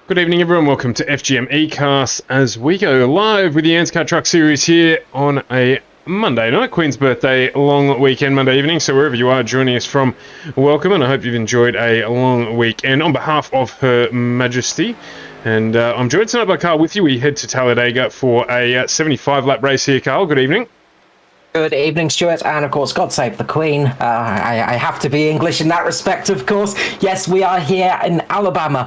Good evening, everyone. Welcome to FGM eCast as we go live with the ANZCAR Truck Series here on a Monday night, Queen's birthday long weekend Monday evening. So wherever you are joining us from, welcome, and I hope you've enjoyed a long weekend. On behalf of Her Majesty, and I'm joined tonight by Carl with you. We head to Talladega for a 75-lap race here. Carl, good evening. Good evening, Stuart, and of course, God save the Queen. I have to be English in that respect, of course. Yes, we are here in Alabama,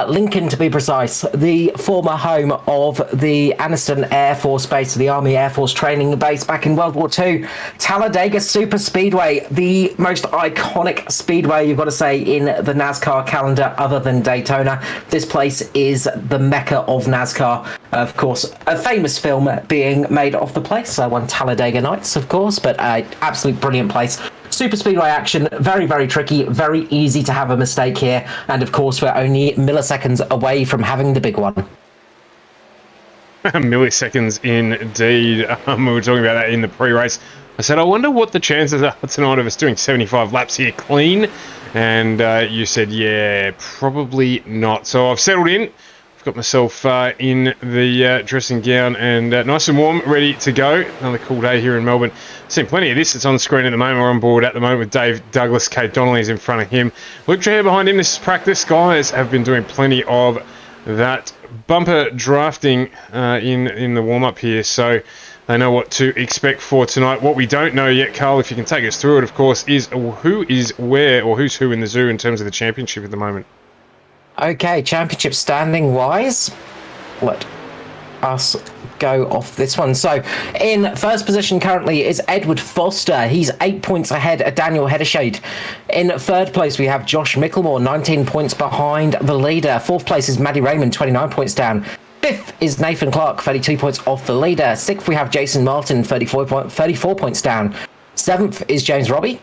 Lincoln to be precise, the former home of the Anniston Air Force Base, the Army Air Force training base back in World War II. Talladega Super Speedway, the most iconic speedway, you've got to say, in the NASCAR calendar other than Daytona. This place is the mecca of NASCAR. Of course, a famous film being made of the place, one Talladega Nights, of course, but absolute brilliant place. Super speedway action, very, very tricky, very easy to have a mistake here, and of course we're only milliseconds away from having the big one. Milliseconds indeed. We were talking about that in the pre-race. I said, I wonder what the chances are tonight of us doing 75 laps here clean, and you said, yeah, probably not. So I've settled in. I've got myself in the dressing gown and nice and warm, ready to go. Another cool day here in Melbourne. Seen plenty of this. It's on the screen at the moment. We're on board at the moment with Dave Douglas. Kate Donnelly's in front of him. Luke Traher behind him. This is practice. Guys have been doing plenty of that bumper drafting in the warm-up here, so they know what to expect for tonight. What we don't know yet, Carl, if you can take us through it, of course, is who is where, or who's who in the zoo in terms of the championship at the moment. Okay, championship standing wise, let us go off this one. So in first position currently is Edward Foster. He's 8 points ahead of Daniel Heddershade. In third place we have Josh Micklemore, 19 points behind the leader. Fourth place is Maddie Raymond, 29 points down. Fifth is Nathan Clark, 32 points off the leader. Sixth we have Jason Martin, 34 points down. Seventh is James Robbie,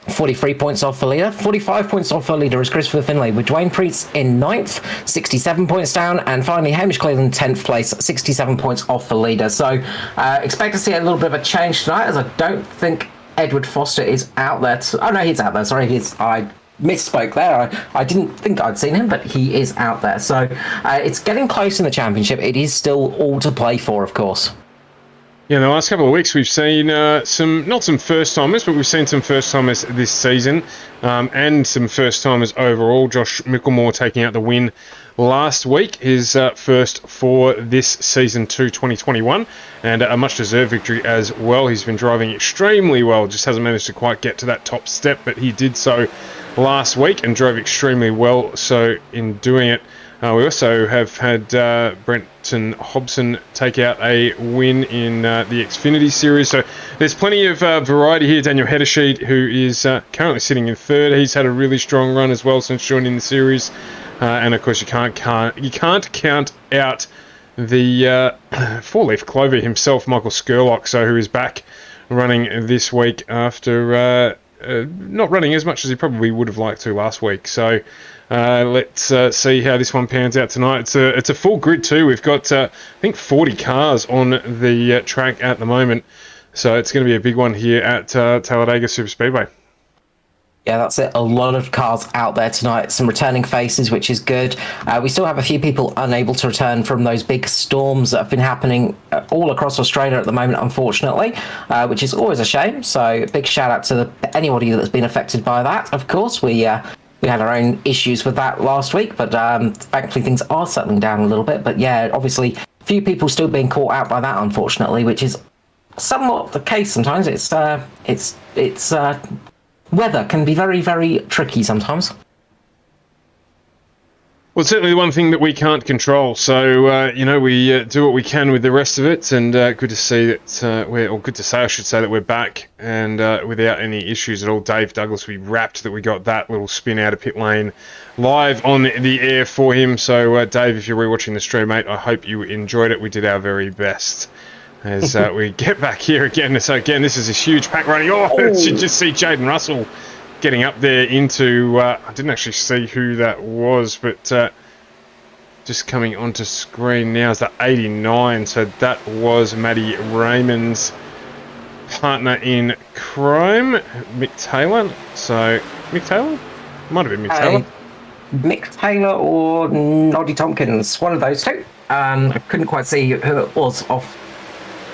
43 points off the leader. 45 points off the leader is Christopher Finlay, with Dwayne Preetz in 9th, 67 points down, and finally Hamish Cleveland 10th place, 67 points off the leader. So expect to see a little bit of a change tonight, as I don't think Edward Foster is out there. Oh no, he's out there, sorry, I misspoke there. I didn't think I'd seen him, but he is out there. So it's getting close in the championship. It is still all to play for, of course. Yeah, in the last couple of weeks we've seen not some first-timers, but we've seen some first-timers this season, and some first-timers overall. Josh Micklemore taking out the win last week, his first for this season 2 2021, and a much-deserved victory as well. He's been driving extremely well, just hasn't managed to quite get to that top step, but he did so last week and drove extremely well, so in doing it. We also have had Brenton Hobson take out a win in the Xfinity Series. So there's plenty of variety here. Daniel Heddershade, who is currently sitting in third, he's had a really strong run as well since joining the series. And of course, you can't count out the four-leaf clover himself, Michael Skurlock, so who is back running this week after not running as much as he probably would have liked to last week. So let's see how this one pans out tonight. It's a full grid too. We've got I think 40 cars on the track at the moment, so it's going to be a big one here at Talladega Super Speedway. Yeah, that's it. A lot of cars out there tonight. Some returning faces, which is good. We still have a few people unable to return from those big storms that have been happening all across Australia at the moment, unfortunately, which is always a shame. So big shout out to anybody that's been affected by that. Of course, we had our own issues with that last week, but thankfully things are settling down a little bit. But yeah, obviously, a few people still being caught out by that, unfortunately, which is somewhat the case sometimes. It's weather can be very, very tricky sometimes. Well, it's certainly the one thing that we can't control. So, we do what we can with the rest of it, and good to see that I should say that we're back and without any issues at all. Dave Douglas, we wrapped that we got that little spin out of pit lane live on the air for him. So, Dave, if you're rewatching the stream, mate, I hope you enjoyed it. We did our very best as we get back here again. So, again, this is a huge pack running. You should just see Jaden Russell getting up there into, I didn't actually see who that was, but just coming onto screen now is the 89. So that was Maddie Raymond's partner in crime, Mick Taylor. So Mick Taylor? Might have been Mick Taylor. Mick Taylor or Noddy Tompkins, one of those two. I couldn't quite see who it was off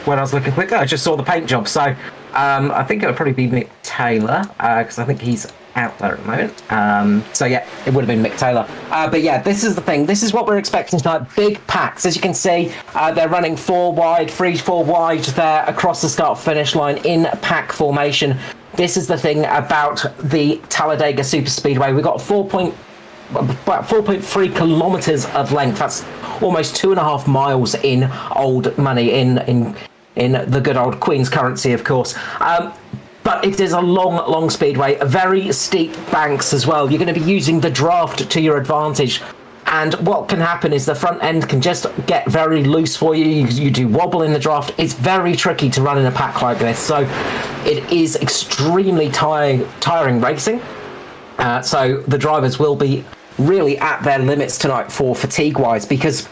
when I was looking quicker. I just saw the paint job, so I think it would probably be Mick Taylor because I think he's out there at the moment. So yeah, it would have been Mick Taylor. But yeah, this is the thing. This is what we're expecting tonight. Big packs. As you can see, they're running 4 wide, 3-4 wide there across the start-finish line in pack formation. This is the thing about the Talladega Superspeedway. We've got about 4.3 kilometers of length. That's almost 2.5 miles in old money, in the good old Queen's currency, of course. But it is a long speedway, very steep banks as well. You're going to be using the draft to your advantage. And what can happen is the front end can just get very loose for you. You do wobble in the draft. It's very tricky to run in a pack like this. So it is extremely tiring racing. So the drivers will be really at their limits tonight for fatigue-wise, because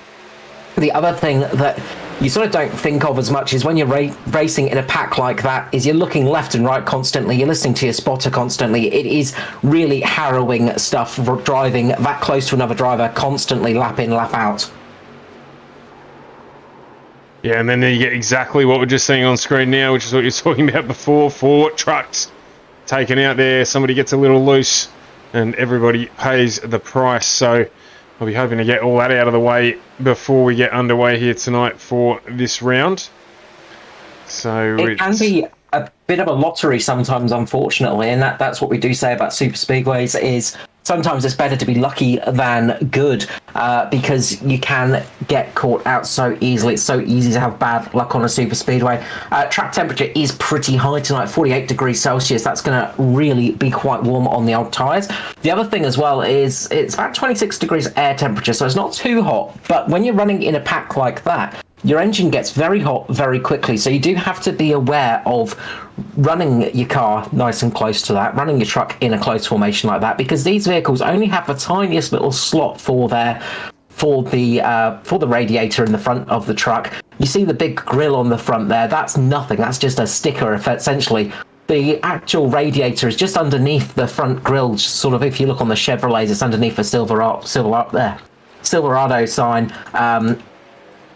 the other thing that you sort of don't think of as much is when you're racing in a pack like that is you're looking left and right constantly, you're listening to your spotter constantly. It is really harrowing stuff, driving that close to another driver constantly, lap in, lap out. Yeah, and then you get exactly what we're just seeing on screen now, which is what you're talking about before. 4 trucks taken out there, somebody gets a little loose and everybody pays the price. So I'll be hoping to get all that out of the way before we get underway here tonight for this round. So it can be a bit of a lottery sometimes, unfortunately, and that's what we do say about super speedways is sometimes it's better to be lucky than good, because you can get caught out so easily. It's so easy to have bad luck on a super speedway. Track temperature is pretty high tonight, 48 degrees Celsius. That's going to really be quite warm on the old tyres. The other thing as well is it's about 26 degrees air temperature, so it's not too hot. But when you're running in a pack like that, your engine gets very hot very quickly, so you do have to be aware of running your car nice and close to that, running your truck in a close formation like that, because these vehicles only have the tiniest little slot for the radiator in the front of the truck. You see the big grille on the front there, that's nothing, that's just a sticker essentially. The actual radiator is just underneath the front grille, just sort of, if you look on the Chevrolets, it's underneath the Silverado sign.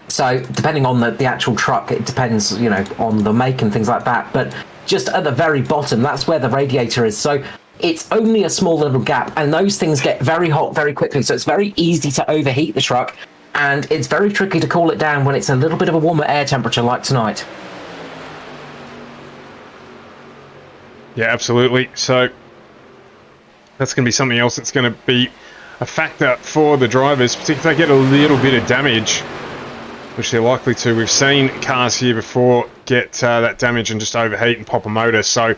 So depending on the actual truck, it depends, on the make and things like that. But just at the very bottom, that's where the radiator is. So it's only a small little gap, and those things get very hot very quickly. So it's very easy to overheat the truck, and it's very tricky to cool it down when it's a little bit of a warmer air temperature like tonight. Yeah, absolutely. So that's going to be something else that's going to be a factor for the drivers, particularly if they get a little bit of damage, which they're likely to. We've seen cars here before get that damage and just overheat and pop a motor. So a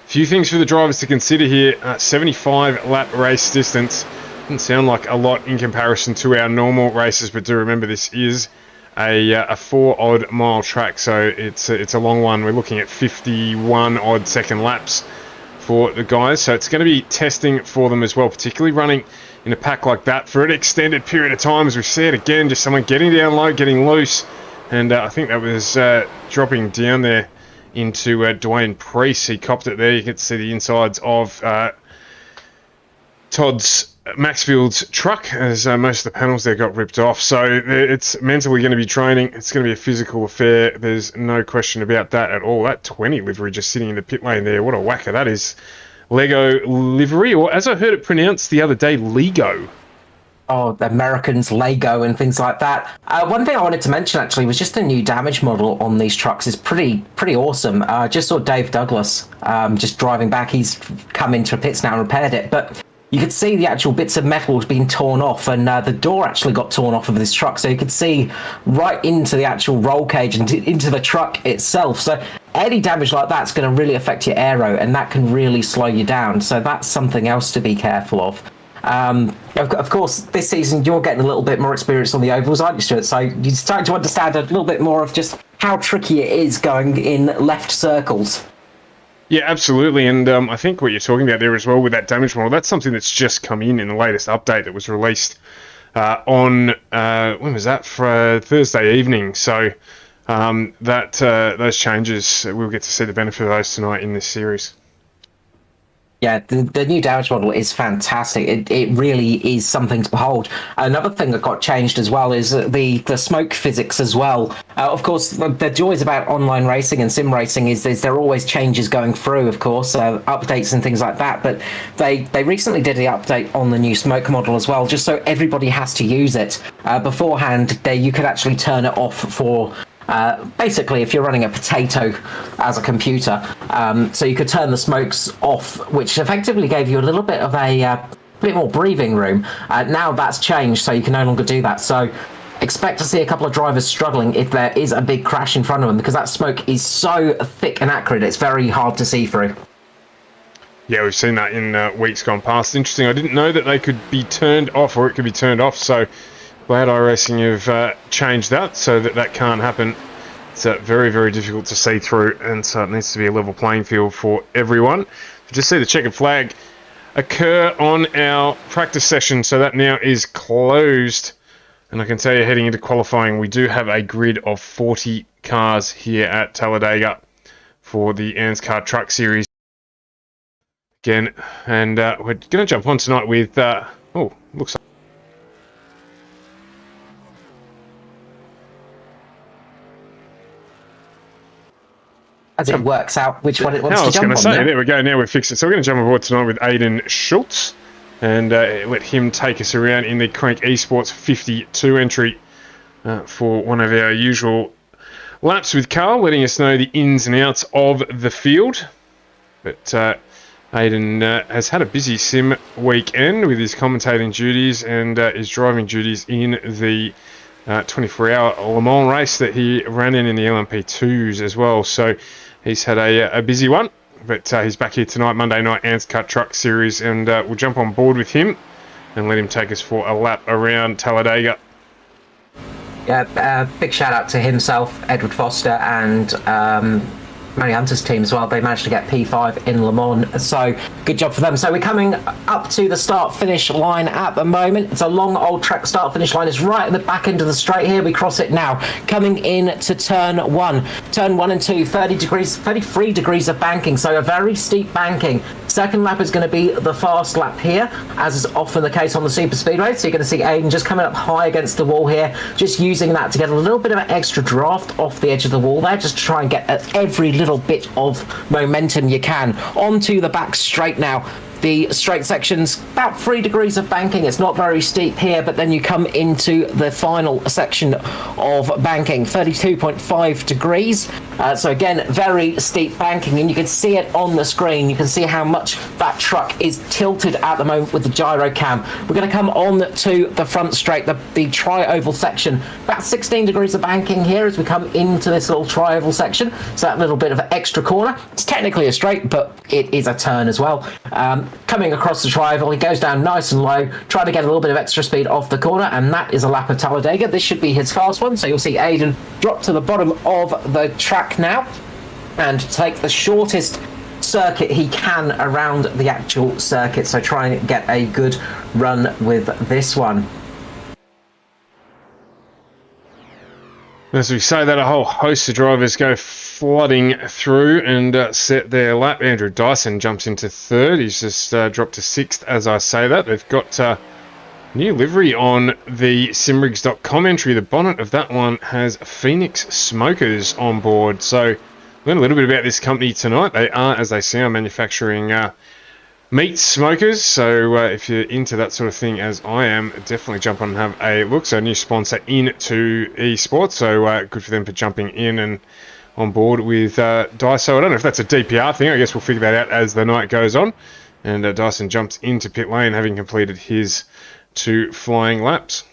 few things for the drivers to consider here. 75 lap race distance. Doesn't sound like a lot in comparison to our normal races, but do remember this is a 4 odd mile track, so it's a long one. We're looking at 51 odd second laps for the guys, so it's going to be testing for them as well, particularly running in a pack like that for an extended period of time. As we've said again, just someone getting down low, getting loose, and I think that was dropping down there into Dwayne Priest. He copped it there. You can see the insides of Todd's Maxfield's truck, as most of the panels there got ripped off. So it's mentally going to be training. It's going to be a physical affair. There's no question about that at all. That 20 livery just sitting in the pit lane there, what a whacker that is. Lego livery, or as I heard it pronounced the other day, Lego. Oh, the Americans, Lego and things like that. One thing I wanted to mention actually was just the new damage model on these trucks is pretty awesome. Just saw Dave Douglas just driving back. He's come into pits now and repaired it, but you could see the actual bits of metal being torn off, and the door actually got torn off of this truck, so you could see right into the actual roll cage and into the truck itself. So any damage like that's going to really affect your aero, and that can really slow you down. So that's something else to be careful of. Of course, this season you're getting a little bit more experience on the ovals, aren't you, Stuart? So you're starting to understand a little bit more of just how tricky it is going in left circles. Yeah, absolutely, and I think what you're talking about there as well with that damage model, that's something that's just come in the latest update that was released on, when was that, for Thursday evening, so those changes, we'll get to see the benefit of those tonight in this series. Yeah, the new damage model is fantastic. It really is something to behold. Another thing that got changed as well is the smoke physics as well. Of course, the joys about online racing and sim racing is there are always changes going through, of course, updates and things like that. But they recently did the update on the new smoke model as well, just so everybody has to use it. Beforehand, you could actually turn it off for basically, if you're running a potato as a computer, so you could turn the smokes off, which effectively gave you a little bit of a bit more breathing room. Now that's changed, so you can no longer do that. So expect to see a couple of drivers struggling if there is a big crash in front of them, because that smoke is so thick and acrid, it's very hard to see through. Yeah, we've seen that in weeks gone past. Interesting, I didn't know that they could be turned off, or it could be turned off, so glad iRacing have changed that so that can't happen. It's very, very difficult to see through, and so it needs to be a level playing field for everyone. You just see the checkered flag occur on our practice session, so that now is closed. And I can tell you, heading into qualifying, we do have a grid of 40 cars here at Talladega for the ANZCAR Truck Series again. And we're going to jump on tonight with, looks like as it works out which one it wants to jump on. I was going to say, there we go, now we've fixed it. So we're going to jump aboard tonight with Aidan Schultz and let him take us around in the Crank Esports 52 entry for one of our usual laps with Carl, letting us know the ins and outs of the field. But Aidan has had a busy sim weekend with his commentating duties and his driving duties in the 24-hour Le Mans race that he ran in the LMP2s as well. So he's had a busy one, but he's back here tonight, Monday night ANZCAR Truck Series, and we'll jump on board with him and let him take us for a lap around Talladega. Yeah, big shout out to himself, Edward Foster, and Matty Hunter's team as well. They managed to get P5 in Le Mans, so good job for them. So we're coming up to the start-finish line at the moment. It's a long old track start-finish line. It's right at the back end of the straight here. We cross it now. Coming in to turn 1. Turn 1 and 2, 33 degrees of banking, so a very steep banking. Second lap is going to be the fast lap here, as is often the case on the super speedway. So you're going to see Aidan just coming up high against the wall here, just using that to get a little bit of an extra draft off the edge of the wall there, just to try and get every little bit of momentum you can. Onto the back straight now. The straight section's about 3 degrees of banking. It's not very steep here, but then you come into the final section of banking, 32.5 degrees. So again, very steep banking, and you can see it on the screen. You can see how much that truck is tilted at the moment with the gyro cam. We're going to come on to the front straight, the tri-oval section. About 16 degrees of banking here as we come into this little tri-oval section. So that little bit of an extra corner. It's technically a straight, but it is a turn as well. Coming across the tri-oval, he goes down nice and low, trying to get a little bit of extra speed off the corner, and that is a lap of Talladega. This should be his fast one, so you'll see Aidan drop to the bottom of the track now and take the shortest circuit he can around the actual circuit, so try and get a good run with this one. As we say that, a whole host of drivers go flooding through and set their lap. Andrew Dyson jumps into third. He's just dropped to sixth as I say that. They've got new livery on the simrigs.com entry. The bonnet of that one has Phoenix Smokers on board. So learn a little bit about this company tonight. They are, as they say, manufacturing meat smokers. So if you're into that sort of thing as I am, definitely jump on and have a look. So a new sponsor into esports. So good for them for jumping in and on board with Daiso. I don't know if that's a DPR thing. I guess we'll figure that out as the night goes on. And Dyson jumps into pit lane, having completed his 2 flying laps.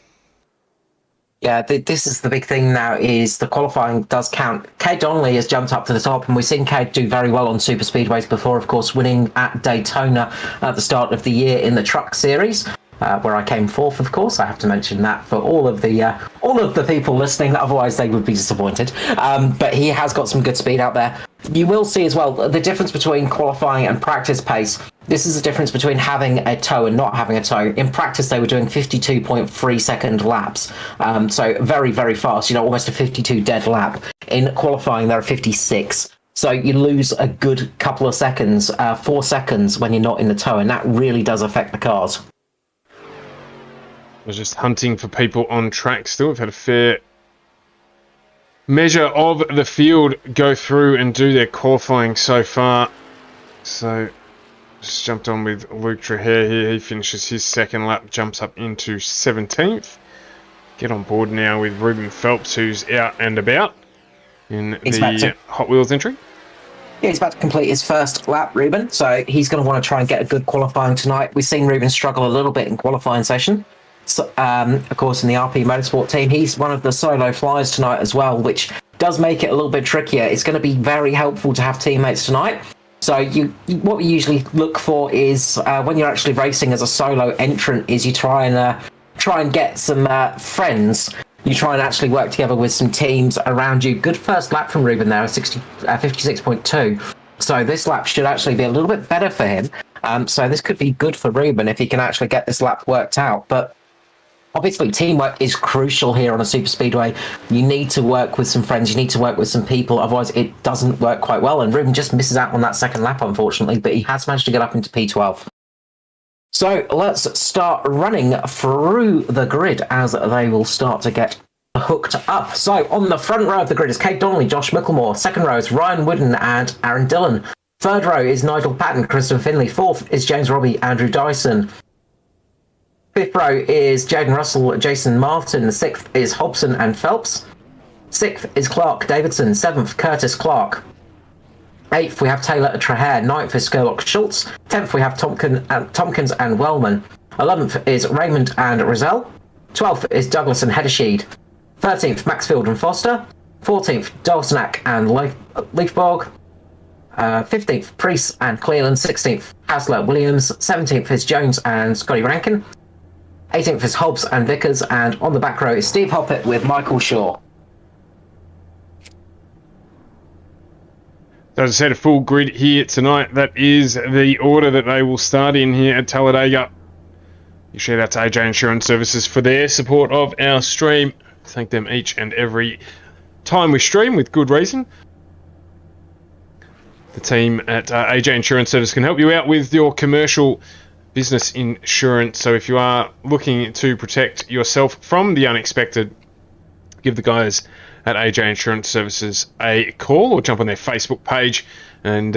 Yeah, this is the big thing now, is the qualifying does count. Cade Donnelly has jumped up to the top, and we've seen Cade do very well on super speedways before, of course, winning at Daytona at the start of the year in the Truck Series. Where I came fourth, of course. I have to mention that for all of the people listening, otherwise they would be disappointed. But he has got some good speed out there. You will see as well the difference between qualifying and practice pace. This is the difference between having a toe and not having a toe. In practice, they were doing 52.3 second laps. So very, very fast, almost a 52 dead lap. In qualifying, they're 56. So you lose a good couple of seconds, 4 seconds when you're not in the tow, and that really does affect the cars. We're just hunting for people on track still. We've had a fair measure of the field go through and do their qualifying so far. So just jumped on with Luke Traher here. He finishes his second lap, jumps up into 17th. Get on board now with Ruben Phelps, who's out and about in the Hot Wheels entry. Yeah, he's about to complete his first lap, Ruben. So he's going to want to try and get a good qualifying tonight. We've seen Ruben struggle a little bit in qualifying session. So, of course, in the RP Motorsport team, he's one of the solo flyers tonight as well, which does make it a little bit trickier. It's going to be very helpful to have teammates tonight. So what we usually look for is when you're actually racing as a solo entrant, is you try and get some friends. You try and actually work together with some teams around you. Good first lap from Ruben there, 56.2. So this lap should actually be a little bit better for him. So this could be good for Ruben if he can actually get this lap worked out. But obviously, teamwork is crucial here on a super speedway. You need to work with some friends. You need to work with some people. Otherwise, it doesn't work quite well. And Ruben just misses out on that second lap, unfortunately. But he has managed to get up into P12. So let's start running through the grid as they will start to get hooked up. So on the front row of the grid is Kate Donnelly, Josh Micklemore. Second row is Ryan Wooden and Aaron Dillon. Third row is Nigel Patton, Christopher Finley. Fourth is James Robbie, Andrew Dyson. Fifth row is Jaden Russell, Jason Martin. Sixth is Hobson and Phelps. Sixth is Clark Davidson. Seventh, Curtis Clark. Eighth, we have Taylor Traher. Ninth is Skerlock Schultz. 10th, we have Tompkins and Wellman. 11th is Raymond and Rizal. 12th is Douglas and Hedersheed. 13th, Maxfield and Foster. 14th, Dawsonak and Leifborg. 15th, Priest and Cleland. 16th, Hasler Williams. 17th is Jones and Scotty Rankin. 18th is Hobbs and Vickers. And on the back row is Steve Hoppett with Michael Shaw. So as I said, a full grid here tonight. That is the order that they will start in here at Talladega. You shout out to AJ Insurance Services for their support of our stream. Thank them each and every time we stream with good reason. The team at AJ Insurance Services can help you out with your commercial business insurance. So if you are looking to protect yourself from the unexpected, give the guys at AJ Insurance Services a call or jump on their Facebook page and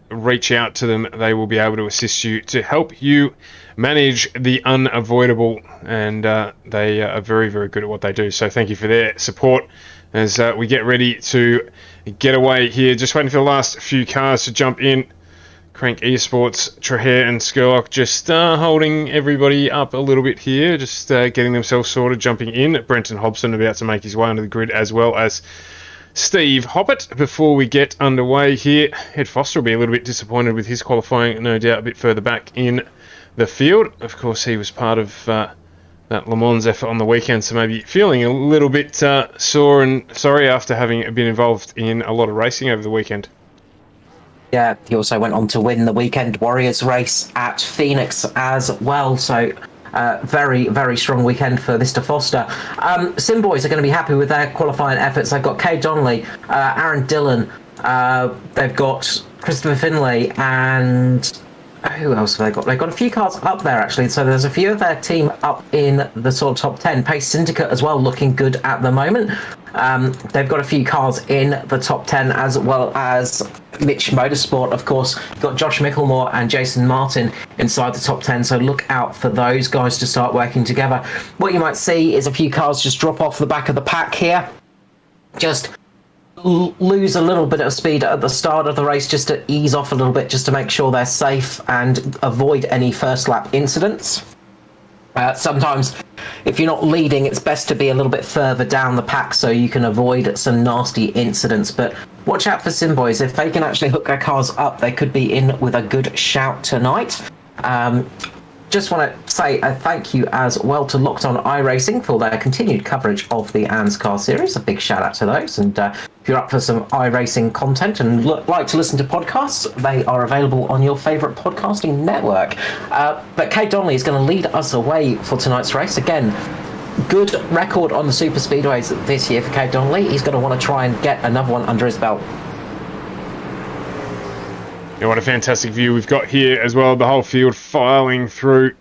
reach out to them. They will be able to assist you to help you manage the unavoidable, and they are very, very good at what they do. So thank you for their support as we get ready to get away here. Just waiting for the last few cars to jump in. Crank Esports, Traher and Skerlock just holding everybody up a little bit here, just getting themselves sorted, jumping in. Brenton Hobson about to make his way onto the grid, as well as Steve Hoppett. Before we get underway here, Ed Foster will be a little bit disappointed with his qualifying, no doubt a bit further back in the field. Of course, he was part of that Le Mans effort on the weekend, so maybe feeling a little bit sore and sorry after having been involved in a lot of racing over the weekend. Yeah, he also went on to win the Weekend Warriors race at Phoenix as well. So very, very strong weekend for Mr. Foster. Simboys are going to be happy with their qualifying efforts. They've got Kay Donnelly, Aaron Dillon, they've got Christopher Finlay, and who else have they got? They've got a few cars up there, actually. So there's a few of their team up in the sort of top 10. Pace Syndicate as well, looking good at the moment. They've got a few cars in the top 10, as well as Mitch Motorsport, of course. You've got Josh Micklemore and Jason Martin inside the top 10, so look out for those guys to start working together. What you might see is a few cars just drop off the back of the pack here. Just lose a little bit of speed at the start of the race, just to ease off a little bit, just to make sure they're safe and avoid any first lap incidents. Sometimes if you're not leading, it's best to be a little bit further down the pack so you can avoid some nasty incidents. But watch out for Simboys. If they can actually hook their cars up, they could be in with a good shout tonight. Just want to say a thank you as well to Locked On iRacing for their continued coverage of the ANZCAR series. A big shout out to those. And if you're up for some iRacing content and like to listen to podcasts, they are available on your favourite podcasting network. But Kate Donnelly is going to lead us away for tonight's race. Again, good record on the super speedways this year for Kate Donnelly. He's going to want to try and get another one under his belt. Yeah, what a fantastic view we've got here as well. The whole field filing through.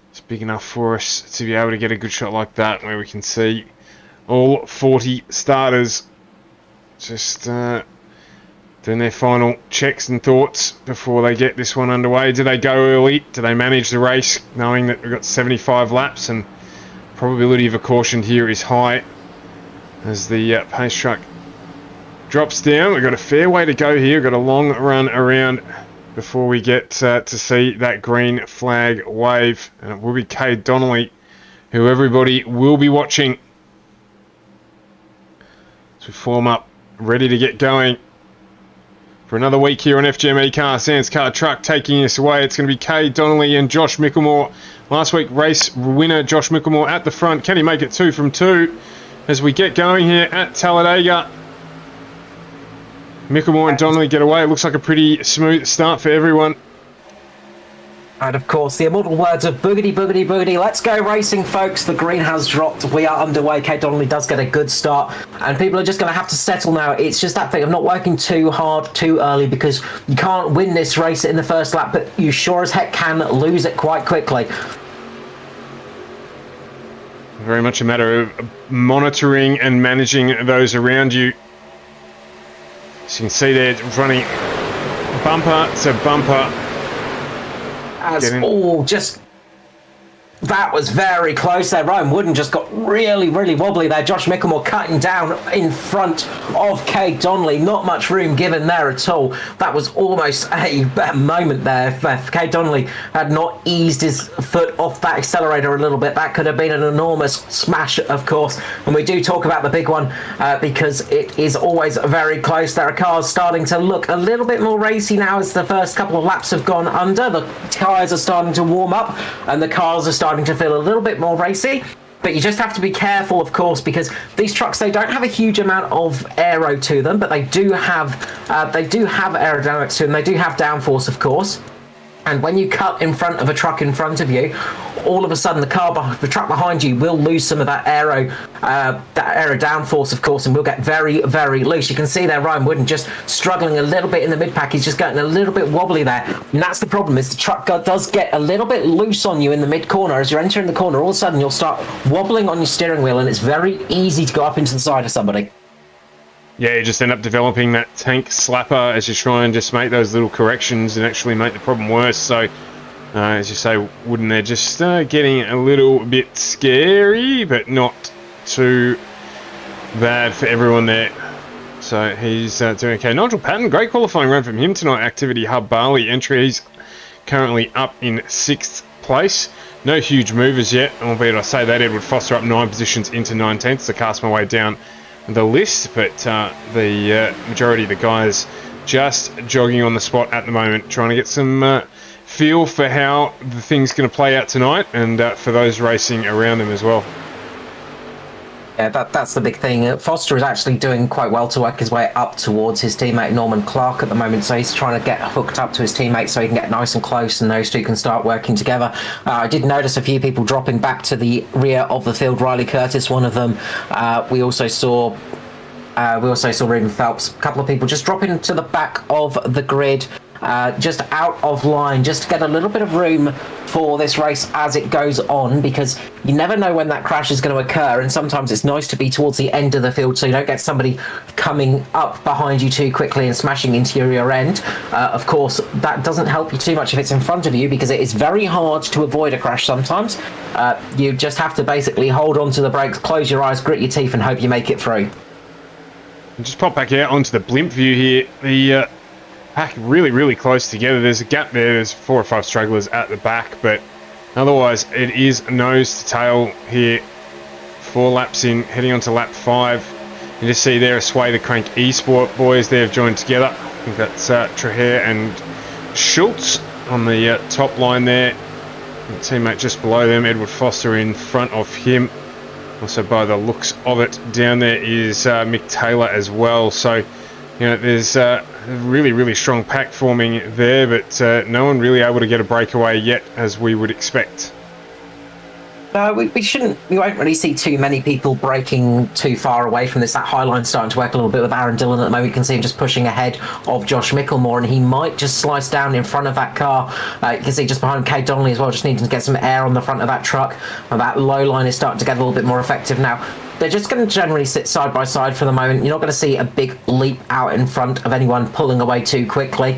It's big enough for us to be able to get a good shot like that, where we can see all 40 starters just doing their final checks and thoughts before they get this one underway. Do they go early? Do they manage the race, knowing that we've got 75 laps, and probability of a caution here is high as the pace truck drops down. We've got a fair way to go here. We've got a long run around before we get to see that green flag wave, and it will be Cade Donnelly who everybody will be watching as we form up, ready to get going for another week here on FGM ANZCAR. ANZCAR truck taking us away. It's going to be Cade Donnelly and Josh Micklemore. Last week race winner Josh Micklemore at the front. Can he make it 2 from 2 as we get going here at Talladega? Micklemore and Donnelly get away. It looks like a pretty smooth start for everyone. And of course, the immortal words of boogity, boogity, boogity. Let's go racing, folks. The green has dropped. We are underway. Cade Donnelly does get a good start. And people are just going to have to settle now. It's just that thing of not working too hard, too early, because you can't win this race in the first lap, but you sure as heck can lose it quite quickly. Very much a matter of monitoring and managing those around you. As you can see there, running bumper to bumper. That was very close there. Ryan Wooden just got really, really wobbly there. Josh Micklemore cutting down in front of Cade Donnelly. Not much room given there at all. That was almost a moment there. If Cade Donnelly had not eased his foot off that accelerator a little bit, that could have been an enormous smash, of course. And we do talk about the big one because it is always very close. There are cars starting to look a little bit more racy now as the first couple of laps have gone under. The tyres are starting to warm up and the cars are starting to feel a little bit more racy, but you just have to be careful, of course, because these trucks, they don't have a huge amount of aero to them, but they do have aerodynamics to them. They do have downforce, of course. And when you cut in front of a truck in front of you, all of a sudden the truck behind you will lose some of that aero downforce, of course, and will get very, very loose. You can see there Ryan Wooden just struggling a little bit in the mid-pack. He's just getting a little bit wobbly there. And that's the problem, is the truck does get a little bit loose on you in the mid-corner. As you're entering the corner, all of a sudden you'll start wobbling on your steering wheel, and it's very easy to go up into the side of somebody. Yeah, you just end up developing that tank slapper as you try and just make those little corrections and actually make the problem worse. So, as you say, Wooden, they're just getting a little bit scary, but not too bad for everyone there. So he's doing okay. Nigel Patton, great qualifying run from him tonight. Activity Hub Bali entry. He's currently up in 6th place. No huge movers yet, albeit I say that. Edward Foster up 9 positions into 19th to cast my way down the list, but the majority of the guys just jogging on the spot at the moment, trying to get some feel for how the thing's going to play out tonight, and for those racing around them as well. Yeah, that's the big thing. Foster is actually doing quite well to work his way up towards his teammate Norman Clark at the moment, so he's trying to get hooked up to his teammate so he can get nice and close and those two can start working together. I did notice a few people dropping back to the rear of the field. Riley Curtis, one of them. We also saw Ruben Phelps. A couple of people just dropping to the back of the grid, just out of line, just to get a little bit of room for this race as it goes on, because you never know when that crash is going to occur, and sometimes it's nice to be towards the end of the field so you don't get somebody coming up behind you too quickly and smashing into your rear end. Of course, that doesn't help you too much if it's in front of you, because it is very hard to avoid a crash sometimes. You just have to basically hold on to the brakes, close your eyes, grit your teeth, and hope you make it through. Just pop back out onto the blimp view here. The pack really, really close together. There's a gap there. There's 4 or 5 stragglers at the back, but otherwise it is nose to tail here. 4 laps in, heading on to lap 5. You just see there a Sway the Crank Esport boys. They have joined together. I think that's Traher and Schultz on the top line there. And the teammate just below them, Edward Foster in front of him. Also, by the looks of it, down there is Mick Taylor as well. So, you know, there's a really, really strong pack forming there, but no one really able to get a breakaway yet, as we would expect. We won't really see too many people breaking too far away from this. That high line's starting to work a little bit with Aaron Dillon at the moment. You can see him just pushing ahead of Josh Micklemore, and he might just slice down in front of that car. You can see just behind Kate Donnelly as well, just needing to get some air on the front of that truck. And that low line is starting to get a little bit more effective now. They're just going to generally sit side by side for the moment. You're not going to see a big leap out in front of anyone pulling away too quickly.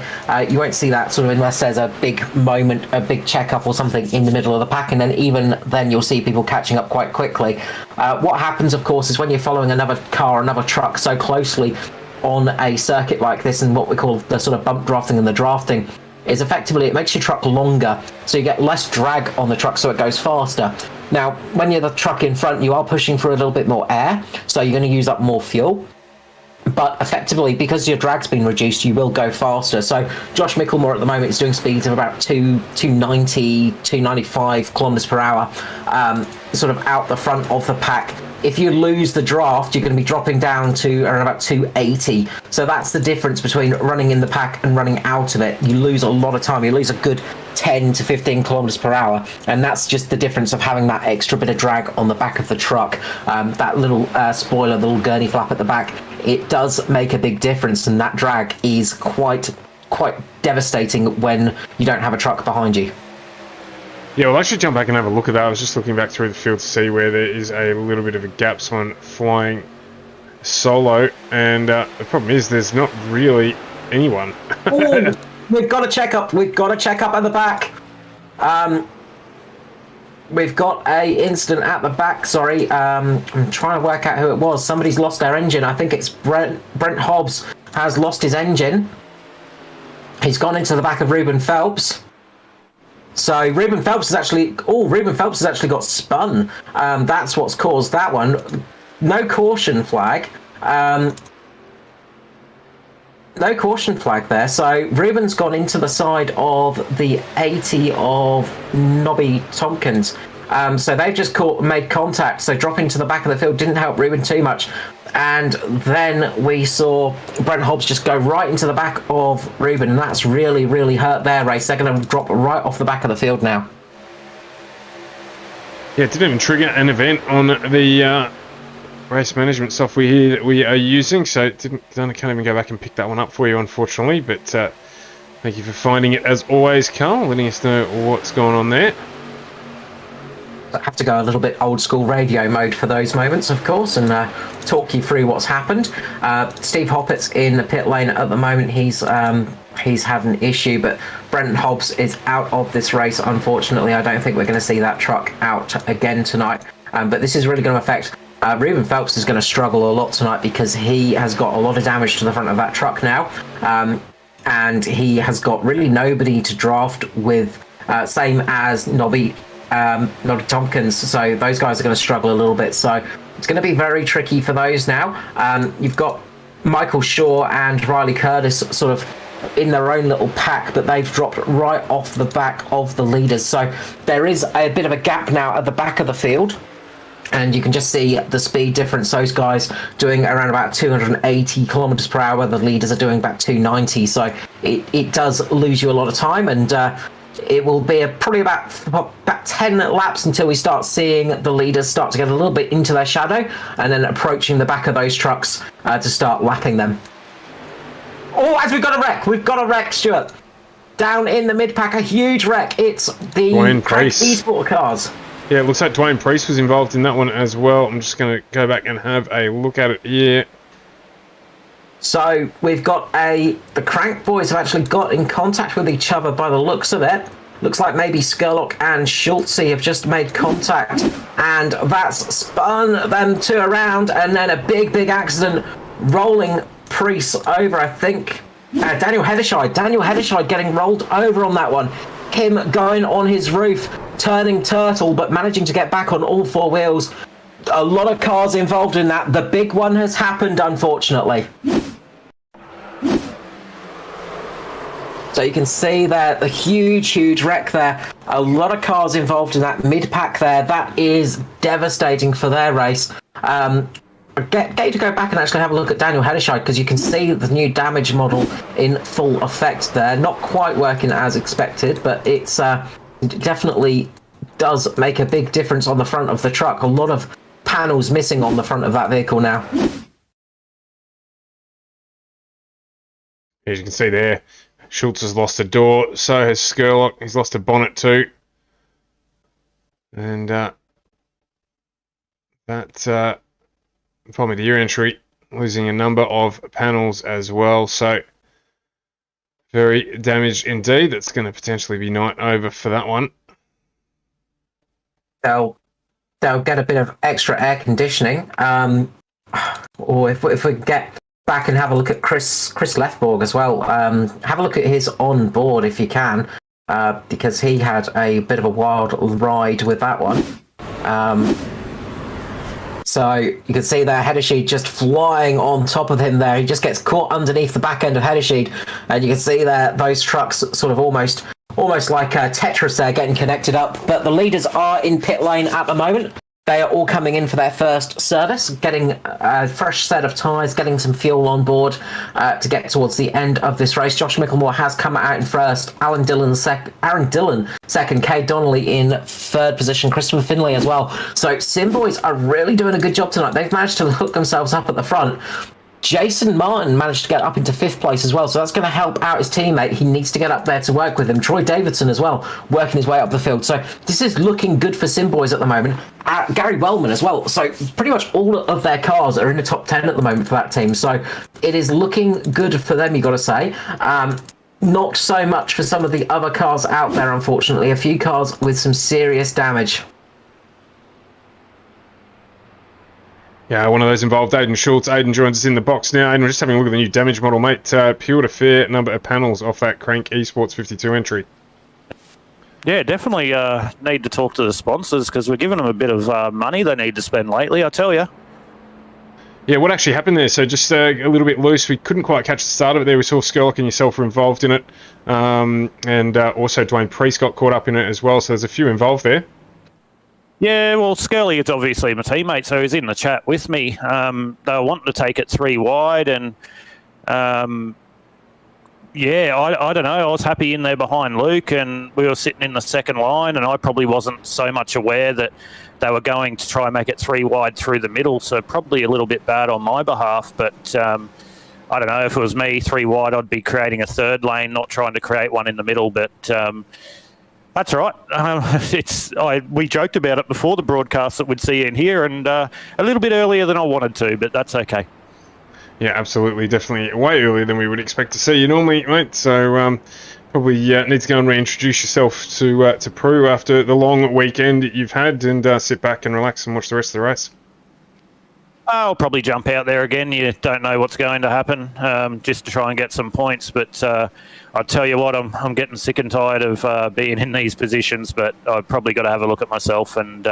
You won't see that sort of unless there's a big moment, a big check-up or something in the middle of the pack, and then even then you'll see people catching up quite quickly. What happens, of course, is when you're following another car, another truck so closely on a circuit like this, and what we call the sort of bump drafting and the drafting, is effectively it makes your truck longer, so you get less drag on the truck, so it goes faster. Now, when you're the truck in front, you are pushing for a little bit more air, so you're going to use up more fuel. But effectively, because your drag's been reduced, you will go faster. So Josh Micklemore at the moment is doing speeds of about 290, 295 kilometers per hour, sort of out the front of the pack. If you lose the draft, you're going to be dropping down to around about 280. So that's the difference between running in the pack and running out of it. You lose a lot of time. You lose a good 10 to 15 kilometers per hour. And that's just the difference of having that extra bit of drag on the back of the truck. That little spoiler, the little gurney flap at the back, it does make a big difference. And that drag is quite devastating when you don't have a truck behind you. Yeah, well, I should jump back and have a look at that. I was just looking back through the field to see where there is a little bit of a gap, someone flying solo, and the problem is there's not really anyone. Ooh, we've got to check up. We've got to check up at the back. We've got a incident at the back. Sorry, I'm trying to work out who it was. Somebody's lost their engine. I think it's Brent Hobbs has lost his engine. He's gone into the back of Ruben Phelps. So Ruben Phelps has actually got spun. That's what's caused that one. No caution flag. No caution flag there. So Ruben's gone into the side of the 80 of Nobby Tompkins. So they've just made contact. So dropping to the back of the field didn't help Ruben too much. And then we saw Brent Hobbs just go right into the back of Ruben, and that's really, really hurt their race. They're going to drop right off the back of the field now. Yeah, it didn't even trigger an event on the race management software here that we are using, so I can't even go back and pick that one up for you, unfortunately. But thank you for finding it as always, Carl, letting us know what's going on there. I have to go a little bit old school radio mode for those moments, of course, and talk you through what's happened. Steve Hoppett's in the pit lane at the moment. He's had an issue, but Brent Hobbs is out of this race, unfortunately. I don't think we're going to see that truck out again tonight. But this is really going to affect... Ruben Phelps is going to struggle a lot tonight because he has got a lot of damage to the front of that truck now. And he has got really nobody to draft with, same as Nobby Tompkins, so those guys are going to struggle a little bit, so it's going to be very tricky for those now. You've got Michael Shaw and Riley Curtis sort of in their own little pack, but they've dropped right off the back of the leaders, so there is a bit of a gap now at the back of the field, and you can just see the speed difference. Those guys doing around about 280 kilometers per hour, the leaders are doing about 290, so it does lose you a lot of time, and it will be probably about 10 laps until we start seeing the leaders start to get a little bit into their shadow and then approaching the back of those trucks to start lapping them. Oh, as we've got a wreck, Stuart. Down in the mid-pack, a huge wreck. It's the eSport cars. Yeah, it looks like Dwayne Priest was involved in that one as well. I'm just going to go back and have a look at it here. So we've got the Crank boys have actually got in contact with each other by the looks of it. Looks like maybe Skurlock and Schultze have just made contact, and that's spun them two around, and then a big accident rolling Priest over, I think. Daniel Hederscheid getting rolled over on that one. Him going on his roof, turning turtle, but managing to get back on all four wheels. A lot of cars involved in that. The big one has happened, unfortunately. So you can see there the huge wreck there. A lot of cars involved in that mid-pack there. That is devastating for their race. Get you to go back and actually have a look at Daniel Hederscheid, because you can see the new damage model in full effect there. Not quite working as expected, but it's definitely does make a big difference on the front of the truck. A lot of panels missing on the front of that vehicle now. As you can see there, Schultz has lost a door, so has Skurlock. He's lost a bonnet too. And that probably the year entry, losing a number of panels as well. So very damaged indeed. That's going to potentially be night over for that one. They'll get a bit of extra air conditioning. Or if we get back and have a look at Chris Lefborg as well. Have a look at his on board if you can, because he had a bit of a wild ride with that one. So you can see there, Hedesheed just flying on top of him there. He just gets caught underneath the back end of Hedesheed, and you can see there those trucks sort of almost like Tetris there getting connected up. But the leaders are in pit lane at the moment. They are all coming in for their first service, getting a fresh set of tyres, getting some fuel on board to get towards the end of this race. Josh Micklemore has come out in first, Aaron Dillon second, Kay Donnelly in third position, Christopher Finlay as well. So Sim Boys are really doing a good job tonight. They've managed to hook themselves up at the front. Jason Martin managed to get up into fifth place as well, so that's going to help out his teammate. He needs to get up there to work with him. Troy Davidson as well, working his way up the field. So this is looking good for Sim Boys at the moment. Gary Wellman as well. So pretty much all of their cars are in the top 10 at the moment for that team. So it is looking good for them, you got to say. Not so much for some of the other cars out there, unfortunately. A few cars with some serious damage. Yeah, one of those involved, Aidan Schultz. Aidan joins us in the box now. Aidan, we're just having a look at the new damage model, mate. Peeled a fair number of panels off that Crank Esports 52 entry. Yeah, definitely need to talk to the sponsors because we're giving them a bit of money they need to spend lately, I tell you. Yeah, what actually happened there? So just a little bit loose. We couldn't quite catch the start of it there. We saw Skurlock and yourself were involved in it. And also Dwayne Priest got caught up in it as well. So there's a few involved there. Yeah, well, Scully is obviously my teammate, so he's in the chat with me. They were wanting to take it 3 wide, and yeah, I don't know. I was happy in there behind Luke, and we were sitting in the second line, and I probably wasn't so much aware that they were going to try and make it 3 wide through the middle, so probably a little bit bad on my behalf, but I don't know. If it was me 3 wide, I'd be creating a third lane, not trying to create one in the middle, but that's right. We joked about it before the broadcast that we'd see you in here, and a little bit earlier than I wanted to, but that's okay. Yeah, absolutely. Definitely way earlier than we would expect to see you normally, mate. So probably need to go and reintroduce yourself to Prue after the long weekend that you've had, and sit back and relax and watch the rest of the race. I'll probably jump out there again. You don't know what's going to happen, just to try and get some points. But I'll tell you what, I'm getting sick and tired of being in these positions. But I've probably got to have a look at myself and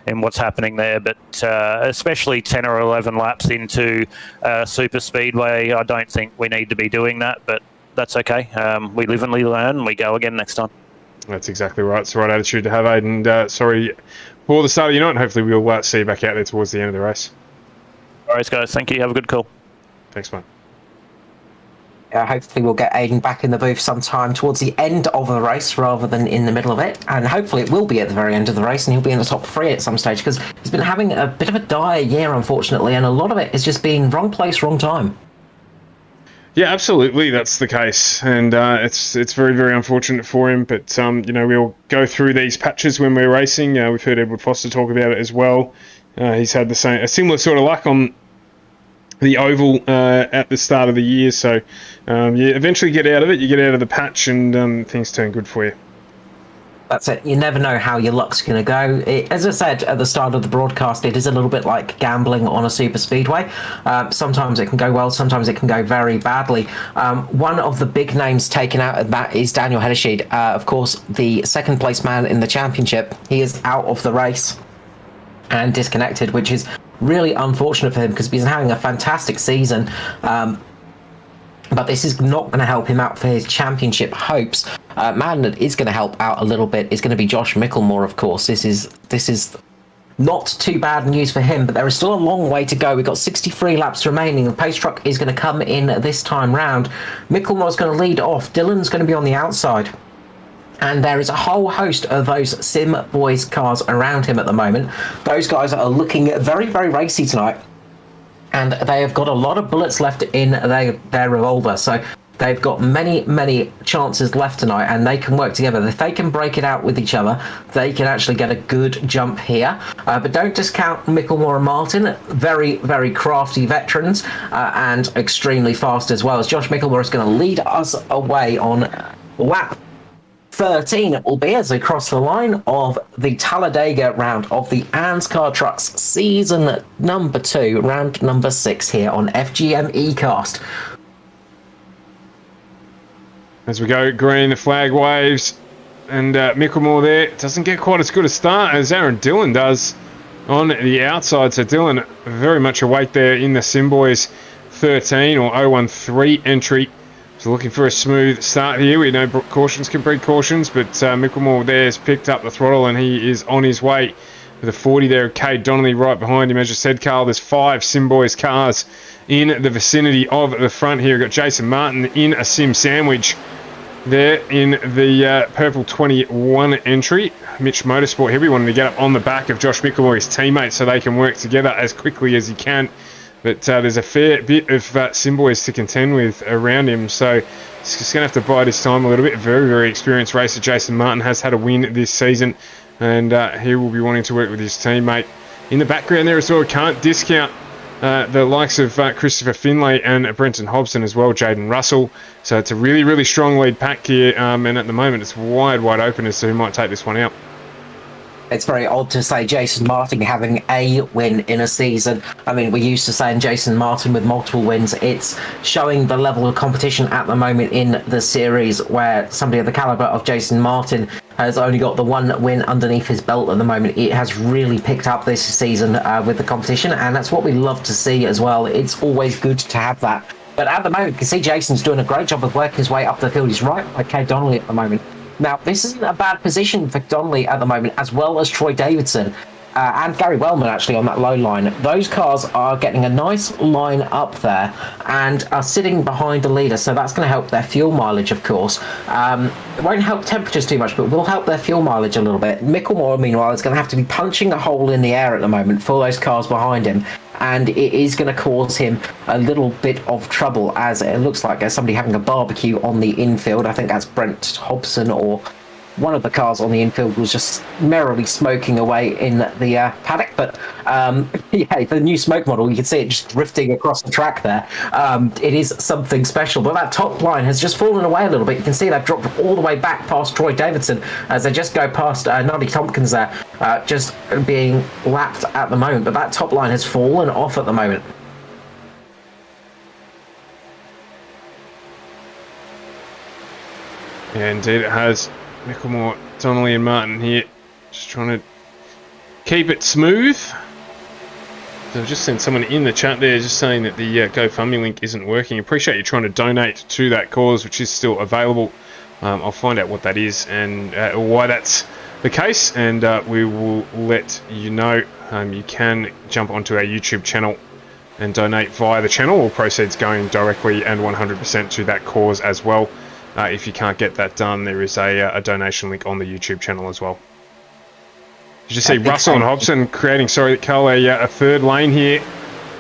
what's happening there. But especially 10 or 11 laps into super speedway, I don't think we need to be doing that. But that's okay. We live and we learn, and we go again next time. That's exactly right. It's the right attitude to have, Aidan. Sorry for the start of your night, and hopefully we'll see you back out there towards the end of the race. All right, guys. Thank you. Have a good call. Thanks, mate. Hopefully we'll get Aidan back in the booth sometime towards the end of the race rather than in the middle of it. And hopefully it will be at the very end of the race and he'll be in the top 3 at some stage, because he's been having a bit of a dire year, unfortunately, and a lot of it has just been wrong place, wrong time. Yeah, absolutely, that's the case, and it's very, very unfortunate for him. But we'll go through these patches when we're racing. We've heard Edward Foster talk about it as well. He's had a similar sort of luck on the oval at the start of the year. So you eventually get out of it. You get out of the patch, and things turn good for you. That's it. You never know how your luck's going to go. As I said at the start of the broadcast, it is a little bit like gambling on a super speedway. Sometimes it can go well, sometimes it can go very badly. One of the big names taken out of that is Daniel Hedesheed. Of course, the second place man in the championship. He is out of the race and disconnected, which is really unfortunate for him because he's having a fantastic season. But this is not going to help him out for his championship hopes. Man that is going to help out a little bit is going to be Josh Micklemore, of course. This is not too bad news for him, but there is still a long way to go. We've got 63 laps remaining. The pace truck is going to come in this time round. Micklemore's going to lead off. Dylan's going to be on the outside. And there is a whole host of those Sim Boys cars around him at the moment. Those guys are looking very, very racy tonight. And they have got a lot of bullets left in their revolver. So they've got many, many chances left tonight, and they can work together. If they can break it out with each other, they can actually get a good jump here. But don't discount Micklemore and Martin. Very, very crafty veterans and extremely fast as well. As Josh Micklemore is going to lead us away on lap 13 it will be as they cross the line of the Talladega round of the ANZCAR Trucks season number 2, round number 6 here on FGM eCast. As we go green, the flag waves, and Micklemore there doesn't get quite as good a start as Aaron Dillon does on the outside. So Dillon very much awake there in the Simboys 13 or 013 entry. So looking for a smooth start here. We know cautions can breed cautions, but Micklemore there has picked up the throttle and he is on his way with a 40 there. Cade Donnelly right behind him. As you said, Carl, there's 5 Simboys cars in the vicinity of the front here. We've got Jason Martin in a Sim sandwich there in the purple 21 entry. Mitch Motorsport here. We wanted to get up on the back of Josh Micklemore, his teammate, so they can work together as quickly as he can. But there's a fair bit of Simboys to contend with around him, so he's just going to have to bide his time a little bit. Very, very experienced racer Jason Martin has had a win this season, and he will be wanting to work with his teammate. In the background there as well, can't discount the likes of Christopher Finlay and Brenton Hobson as well, Jaden Russell. So it's a really, really strong lead pack here, and at the moment it's wide open as to who might take this one out. It's very odd to say Jason Martin having a win in a season. I mean, we're used to saying Jason Martin with multiple wins. It's showing the level of competition at the moment in the series where somebody of the caliber of Jason Martin has only got the 1 win underneath his belt at the moment. It has really picked up this season with the competition, and that's what we love to see as well. It's always good to have that. But at the moment, you can see Jason's doing a great job of working his way up the field. He's right by Cade Donnelly at the moment. Now, this isn't a bad position for Donnelly at the moment, as well as Troy Davidson and Gary Wellman, actually, on that low line. Those cars are getting a nice line up there and are sitting behind the leader, so that's going to help their fuel mileage, of course. It won't help temperatures too much, but will help their fuel mileage a little bit. Micklemore, meanwhile, is going to have to be punching a hole in the air at the moment for those cars behind him, and it is going to cause him a little bit of trouble, as it looks like there's somebody having a barbecue on the infield. I think that's Brent Hobson, or one of the cars on the infield was just merrily smoking away in the paddock. But yeah, the new smoke model, you can see it just drifting across the track there. It is something special. But that top line has just fallen away a little bit. You can see they've dropped all the way back past Troy Davidson as they just go past Noddy Tompkins there, just being lapped at the moment. But that top line has fallen off at the moment. Yeah, indeed it has. Micklemore, Donnelly and Martin here just trying to keep it smooth. So I've just sent someone in the chat there just saying that the GoFundMe link isn't working. Appreciate you trying to donate to that cause, which is still available. I'll find out what that is and why that's the case, and we will let you know. You can jump onto our YouTube channel and donate via the channel, all proceeds going directly and 100% to that cause as well. If you can't get that done, there is a donation link on the YouTube channel as well. You just see Russell and Hobson creating, a third lane here.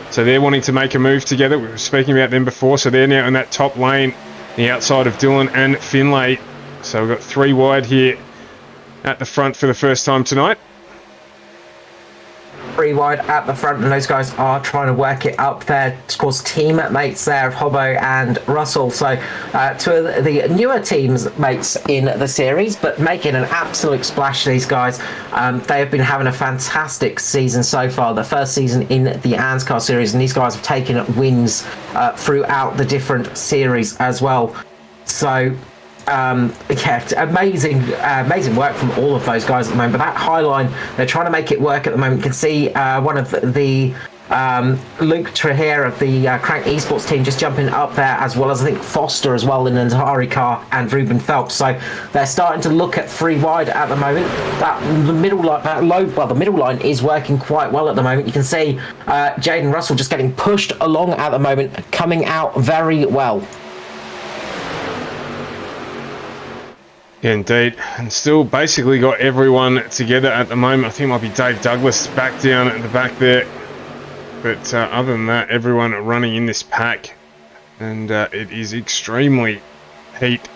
So they're wanting to make a move together. We were speaking about them before. So they're now in that top lane, the outside of Dillon and Finlay. So we've got 3 wide here at the front for the first time tonight. 3 wide at the front, and those guys are trying to work it up there. Of course, teammates there of Hobbo and Russell, so 2 of the newer teammates in the series, but making an absolute splash, these guys. They have been having a fantastic season so far, the first season in the ANZCAR series, and these guys have taken wins throughout the different series as well. So yeah, amazing work from all of those guys at the moment. But that high line, they're trying to make it work at the moment. You can see one of the Luke Trujillo of the Crank Esports team just jumping up there, as well as I think Foster as well in an Atari car, and Ruben Phelps. So they're starting to look at 3 wide at the moment. The middle line is working quite well at the moment. You can see Jaden Russell just getting pushed along at the moment, coming out very well. Yeah, indeed. And still basically got everyone together at the moment. I think it might be Dave Douglas back down at the back there. But other than that, everyone running in this pack. And it is extremely heated.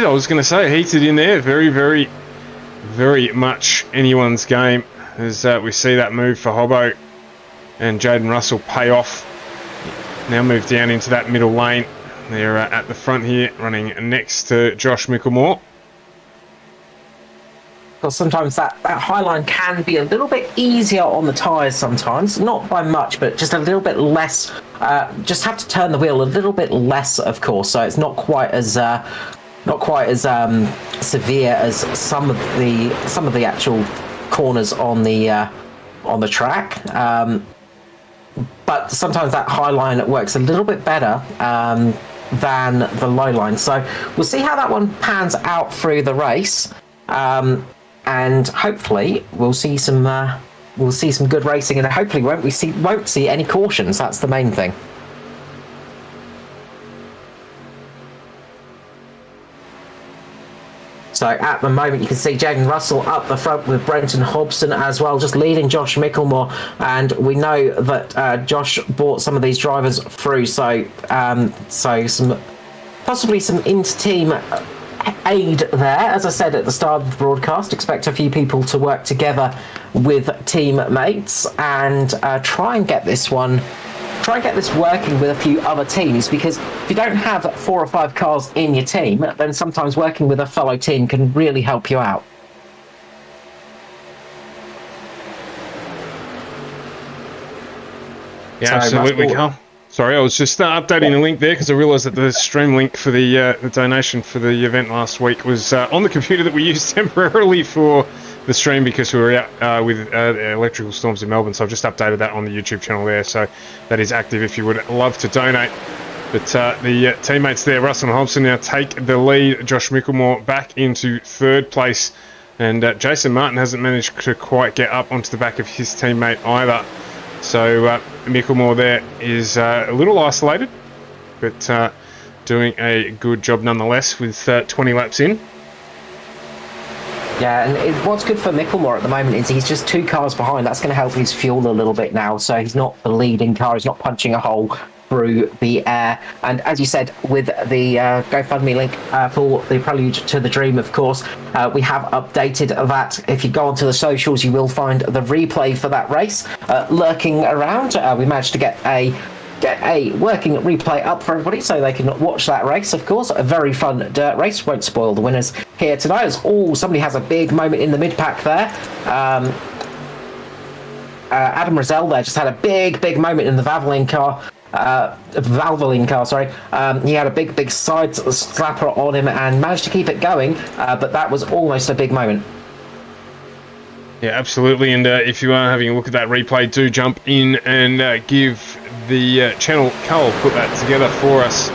I was going to say heated in there. Very, very, very much anyone's game. As we see that move for Hobbo and Jaden Russell pay off. Now move down into that middle lane. They're at the front here, running next to Josh Micklemore. Because sometimes that high line can be a little bit easier on the tyres sometimes. Not by much, but just a little bit less. Just have to turn the wheel a little bit less, of course, so it's not quite as severe as some of the actual corners on the track. But sometimes that high line works a little bit better than the low line. So we'll see how that one pans out through the race, and hopefully we'll see some good racing, and hopefully won't see any cautions. That's the main thing. So at the moment, you can see Jaden Russell up the front with Brenton Hobson as well, just leading Josh Micklemore. And we know that Josh brought some of these drivers through, so possibly some inter-team aid there. As I said at the start of the broadcast, expect a few people to work together with teammates and try and get this working with a few other teams, because if you don't have 4 or 5 cars in your team, then sometimes working with a fellow team can really help you out. Yeah, absolutely, Carl. Sorry, I was just updating the link there because I realised that the stream link for the donation for the event last week was on the computer that we used temporarily for the stream because we were out with electrical storms in Melbourne. So I've just updated that on the YouTube channel there. So that is active if you would love to donate. But the teammates there, Russell and Hobson, now take the lead. Josh Micklemore back into 3rd place. And Jason Martin hasn't managed to quite get up onto the back of his teammate either. So Micklemore there is a little isolated, but doing a good job nonetheless with 20 laps in. Yeah, and what's good for Micklemore at the moment is he's just 2 cars behind. That's going to help his fuel a little bit now, so he's not the leading car. He's not punching a hole through the air. And as you said, with the GoFundMe link for the Prelude to the Dream, of course, we have updated that. If you go onto the socials, you will find the replay for that race lurking around. We managed to get a working replay up for everybody so they can watch that race. Of course, a very fun dirt race. Won't spoil the winners here tonight, as somebody has a big moment in the mid-pack there. Adam Rosell there just had a big moment in the Valvoline car. He had a big side slapper on him and managed to keep it going, but that was almost a big moment. Yeah, absolutely. And if you are having a look at that replay, do jump in and give the channel, Carl put that together for us,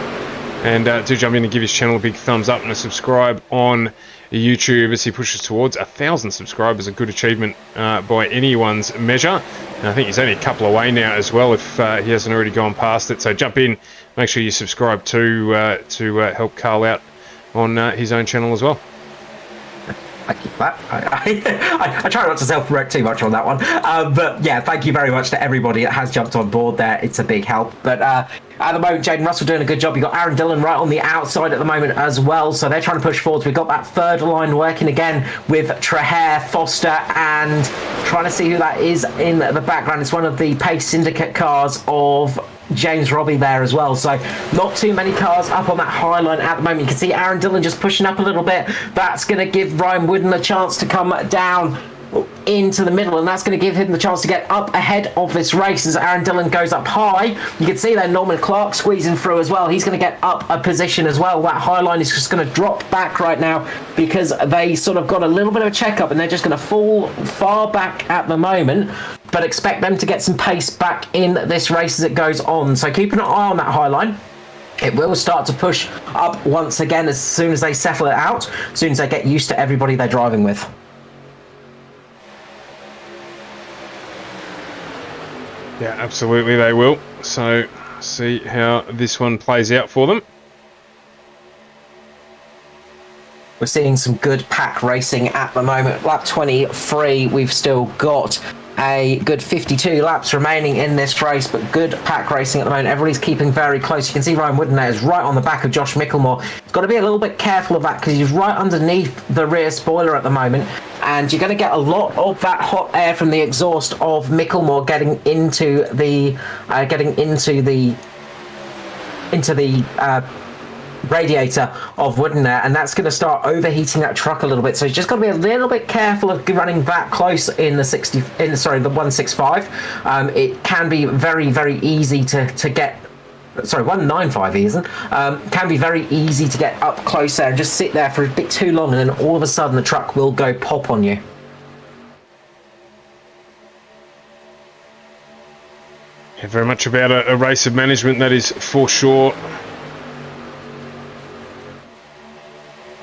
and do jump in and give his channel a big thumbs up and a subscribe on YouTube as he pushes towards 1,000 subscribers. A good achievement by anyone's measure, and I think he's only a couple away now as well if he hasn't already gone past it. So jump in, make sure you subscribe to help Carl out on his own channel as well. Thank you for that. I try not to self-promote too much on that one. But yeah, thank you very much to everybody that has jumped on board there. It's a big help. But at the moment, Jaden Russell doing a good job. You've got Aaron Dillon right on the outside at the moment as well. So they're trying to push forwards. We've got that 3rd line working again with Trahair, Foster, and trying to see who that is in the background. It's one of the Pace Syndicate cars of James Robbie there as well. So not too many cars up on that high line at the moment. You can see Aaron Dillon just pushing up a little bit. That's going to give Ryan Wooden a chance to come down into the middle, and that's going to give him the chance to get up ahead of this race as Aaron Dillon goes up high. You can see there Norman Clark squeezing through as well. He's going to get up a position as well. That high line is just going to drop back right now because they sort of got a little bit of a check-up and they're just going to fall far back at the moment, but expect them to get some pace back in this race as it goes on. So keep an eye on that high line. It will start to push up once again as soon as they settle it out, as soon as they get used to everybody they're driving with. Yeah, absolutely they will. So see how this one plays out for them. We're seeing some good pack racing at the moment. Lap 23, we've still got a good 52 laps remaining in this race, but good pack racing at the moment. Everybody's keeping very close. You can see Ryan Wooden there is right on the back of Josh Micklemore. He's got to be a little bit careful of that because he's right underneath the rear spoiler at the moment, and you're going to get a lot of that hot air from the exhaust of Micklemore getting into the radiator of Wooden there, and that's going to start overheating that truck a little bit. So you just got to be a little bit careful of running that close in the 165. It can be very easy to get. Sorry, 195 isn't. Can be very easy to get up close there and just sit there for a bit too long, and then all of a sudden the truck will go pop on you. Yeah, very much about a race of management, that is for sure.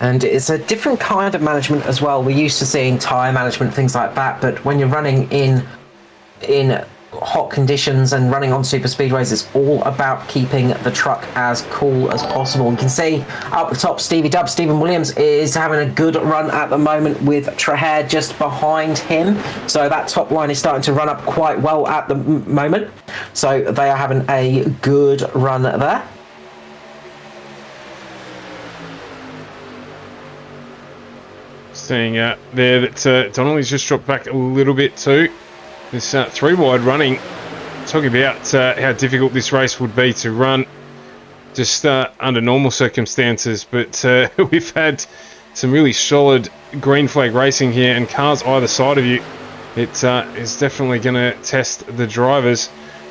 And it's a different kind of management as well. We're used to seeing tyre management, things like that, but when you're running in hot conditions and running on super speedways, it's all about keeping the truck as cool as possible. You can see up the top, Stephen Williams is having a good run at the moment with Trahair just behind him. So that top line is starting to run up quite well at the moment. So they are having a good run there. Seeing there that Donnelly's just dropped back a little bit too. This 3 wide running, talking about how difficult this race would be to run just under normal circumstances, but we've had some really solid green flag racing here, and cars either side of you. It is definitely going to test the drivers.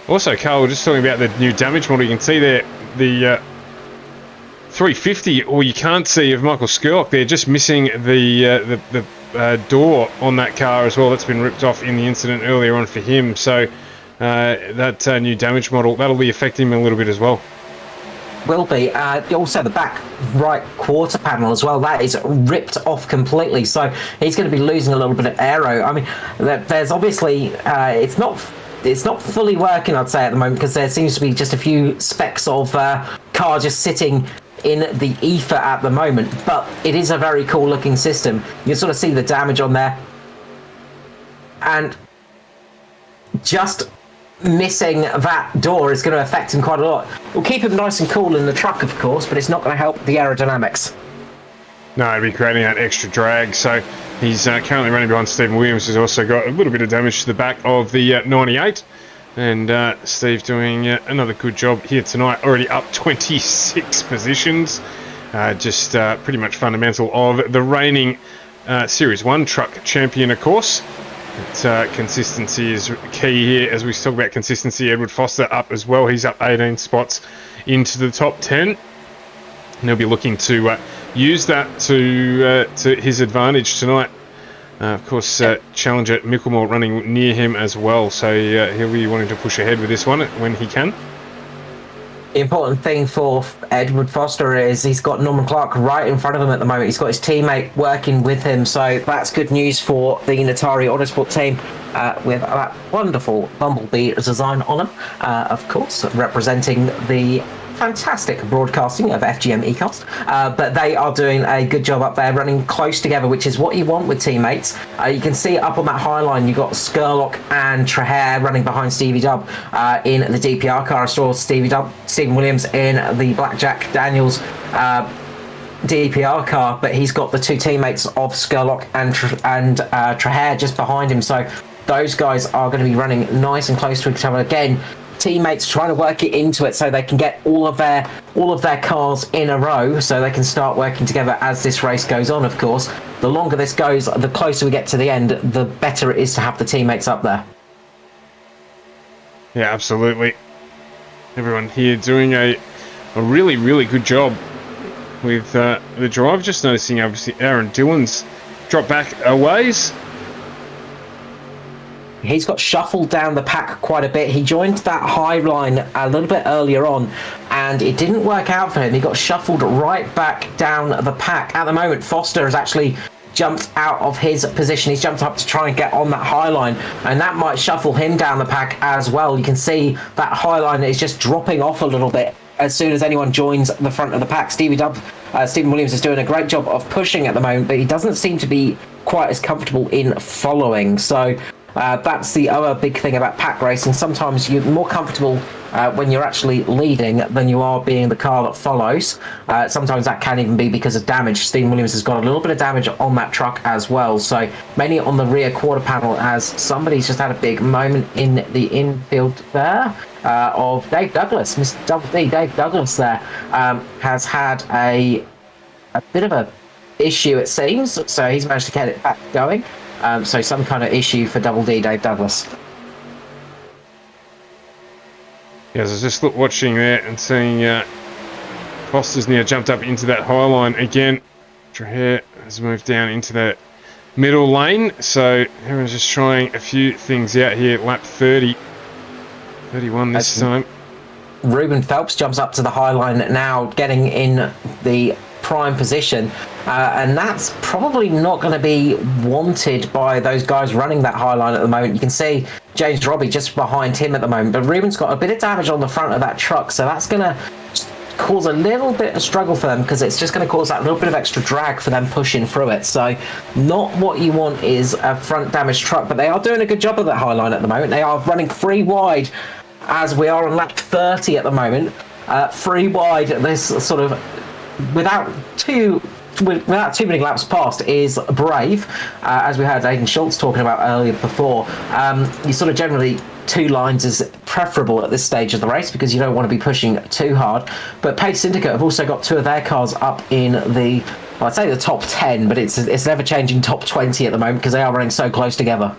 Also, Carl, we're just talking about the new damage model. You can see there the 350, or you can't see, of Michael Skurlock there, just missing the door on that car as well. That's been ripped off in the incident earlier on for him. So that new damage model, that'll be affecting him a little bit as well. Will be. Also the back right quarter panel as well, that is ripped off completely, so he's going to be losing a little bit of aero. I mean, there's obviously it's not fully working, I'd say, at the moment, because there seems to be just a few specks of car just sitting in the ether at the moment, but it is a very cool looking system. You sort of see the damage on there, and just missing that door is going to affect him quite a lot. We'll keep him nice and cool in the truck, of course, but it's not going to help the aerodynamics. No, it'll be creating that extra drag. So he's currently running behind Stephen Williams, who's also got a little bit of damage to the back of the 98. And Steve doing another good job here tonight, already up 26 positions. Just pretty much fundamental of the reigning Series 1 truck champion, of course. But, consistency is key here. As we talk about consistency, Edward Foster up as well. He's up 18 spots into the top 10. And he'll be looking to use that to his advantage tonight. Of course, challenger Micklemore running near him as well, so he'll be wanting to push ahead with this one when he can. The important thing for Edward Foster is he's got Norman Clark right in front of him at the moment. He's got his teammate working with him, so that's good news for the Natari Autosport team with that wonderful Bumblebee design on him, of course, representing the fantastic broadcasting of FGM Ecast, but they are doing a good job up there, running close together, which is what you want with teammates. You can see up on that high line, you've got Skurlock and Trahair running behind Stevie Dub in the DPR car. I saw Stephen Williams in the Blackjack Daniels DPR car, but he's got the two teammates of Skurlock and Trahair just behind him, so those guys are going to be running nice and close to each other again. Teammates trying to work it into it so they can get all of their cars in a row, so they can start working together as this race goes on. Of course, the longer this goes, the closer we get to the end, the better it is to have the teammates up there. Yeah, absolutely. Everyone here doing a really good job with the drive. Just noticing, obviously, Aaron Dillon's dropped back a ways. He's got shuffled down the pack quite a bit. He joined that high line a little bit earlier on, and it didn't work out for him. He got shuffled right back down the pack. At the moment, Foster has actually jumped out of his position. He's jumped up to try and get on that high line, and that might shuffle him down the pack as well. You can see that high line is just dropping off a little bit as soon as anyone joins the front of the pack. Stephen Williams is doing a great job of pushing at the moment, but he doesn't seem to be quite as comfortable in following. So that's the other big thing about pack racing. Sometimes you're more comfortable when you're actually leading than you are being the car that follows. Sometimes that can even be because of damage. Stephen Williams has got a little bit of damage on that truck as well, so mainly on the rear quarter panel, as somebody's just had a big moment in the infield there of Dave Douglas. Mr. Double D, Dave Douglas there, has had a bit of a issue, it seems, so he's managed to get it back going. So some kind of issue for Double D, Dave Douglas. Yes, I was just watching there and seeing Foster's now jumped up into that high line again. Traher has moved down into that middle lane, so everyone's just trying a few things out here. Lap 30, 31 this time. Ruben Phelps jumps up to the high line now, getting in the prime position, and that's probably not going to be wanted by those guys running that high line at the moment. You can see James Robbie just behind him at the moment, but Ruben's got a bit of damage on the front of that truck, so that's going to cause a little bit of struggle for them, because it's just going to cause that little bit of extra drag for them pushing through it. So not what you want is a front damaged truck, but they are doing a good job of that high line at the moment. They are running 3 wide as we are on lap 30 at the moment. 3 wide, this sort of without too many laps passed is brave, as we heard Aiden Schultz talking about earlier before. You sort of generally 2 lines is preferable at this stage of the race, because you don't want to be pushing too hard. But Page Syndicate have also got 2 of their cars up in the, well, I'd say the top 10, but it's ever changing top 20 at the moment, because they are running so close together.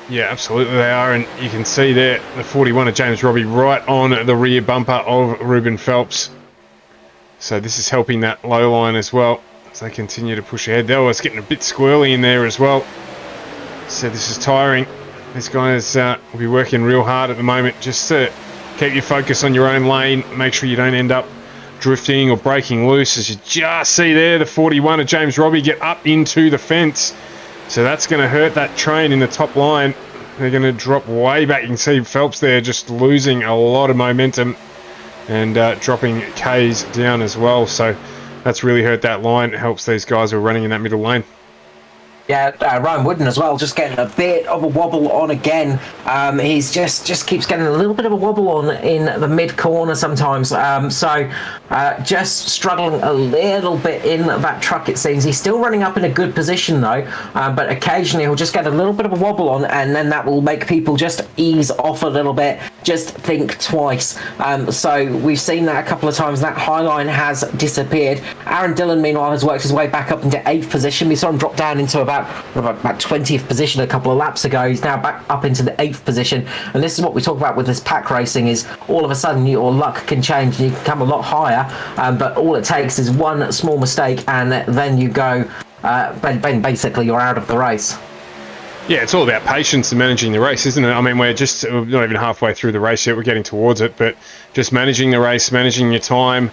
Yeah, absolutely they are, and you can see there the 41 of James Robbie right on the rear bumper of Ruben Phelps. So this is helping that low line as well as they continue to push ahead. They're always getting a bit squirrely in there as well. So this is tiring. These guys will be working real hard at the moment just to keep your focus on your own lane. Make sure you don't end up drifting or breaking loose. As you just see there, the 41 of James Robbie get up into the fence. So that's going to hurt that train in the top line. They're going to drop way back. You can see Phelps there just losing a lot of momentum and dropping K's down as well. So that's really hurt that line. It helps these guys who are running in that middle lane. Yeah, Ryan Wooden as well, just getting a bit of a wobble on again. He's just keeps getting a little bit of a wobble on in the mid corner sometimes. Just struggling a little bit in that truck, it seems. He's still running up in a good position though, but occasionally he'll just get a little bit of a wobble on, and then that will make people just ease off a little bit, just think twice. So we've seen that a couple of times. That high line has disappeared. Aaron Dillon, meanwhile, has worked his way back up into 8th position. We saw him drop down into about 20th position a couple of laps ago. He's now back up into the 8th position, and this is what we talk about with this pack racing, is all of a sudden your luck can change and you can come a lot higher, but all it takes is one small mistake and then you go basically you're out of the race. Yeah, it's all about patience and managing the race, isn't it? I mean, we're not even halfway through the race yet. We're getting towards it, but just managing the race, managing your time,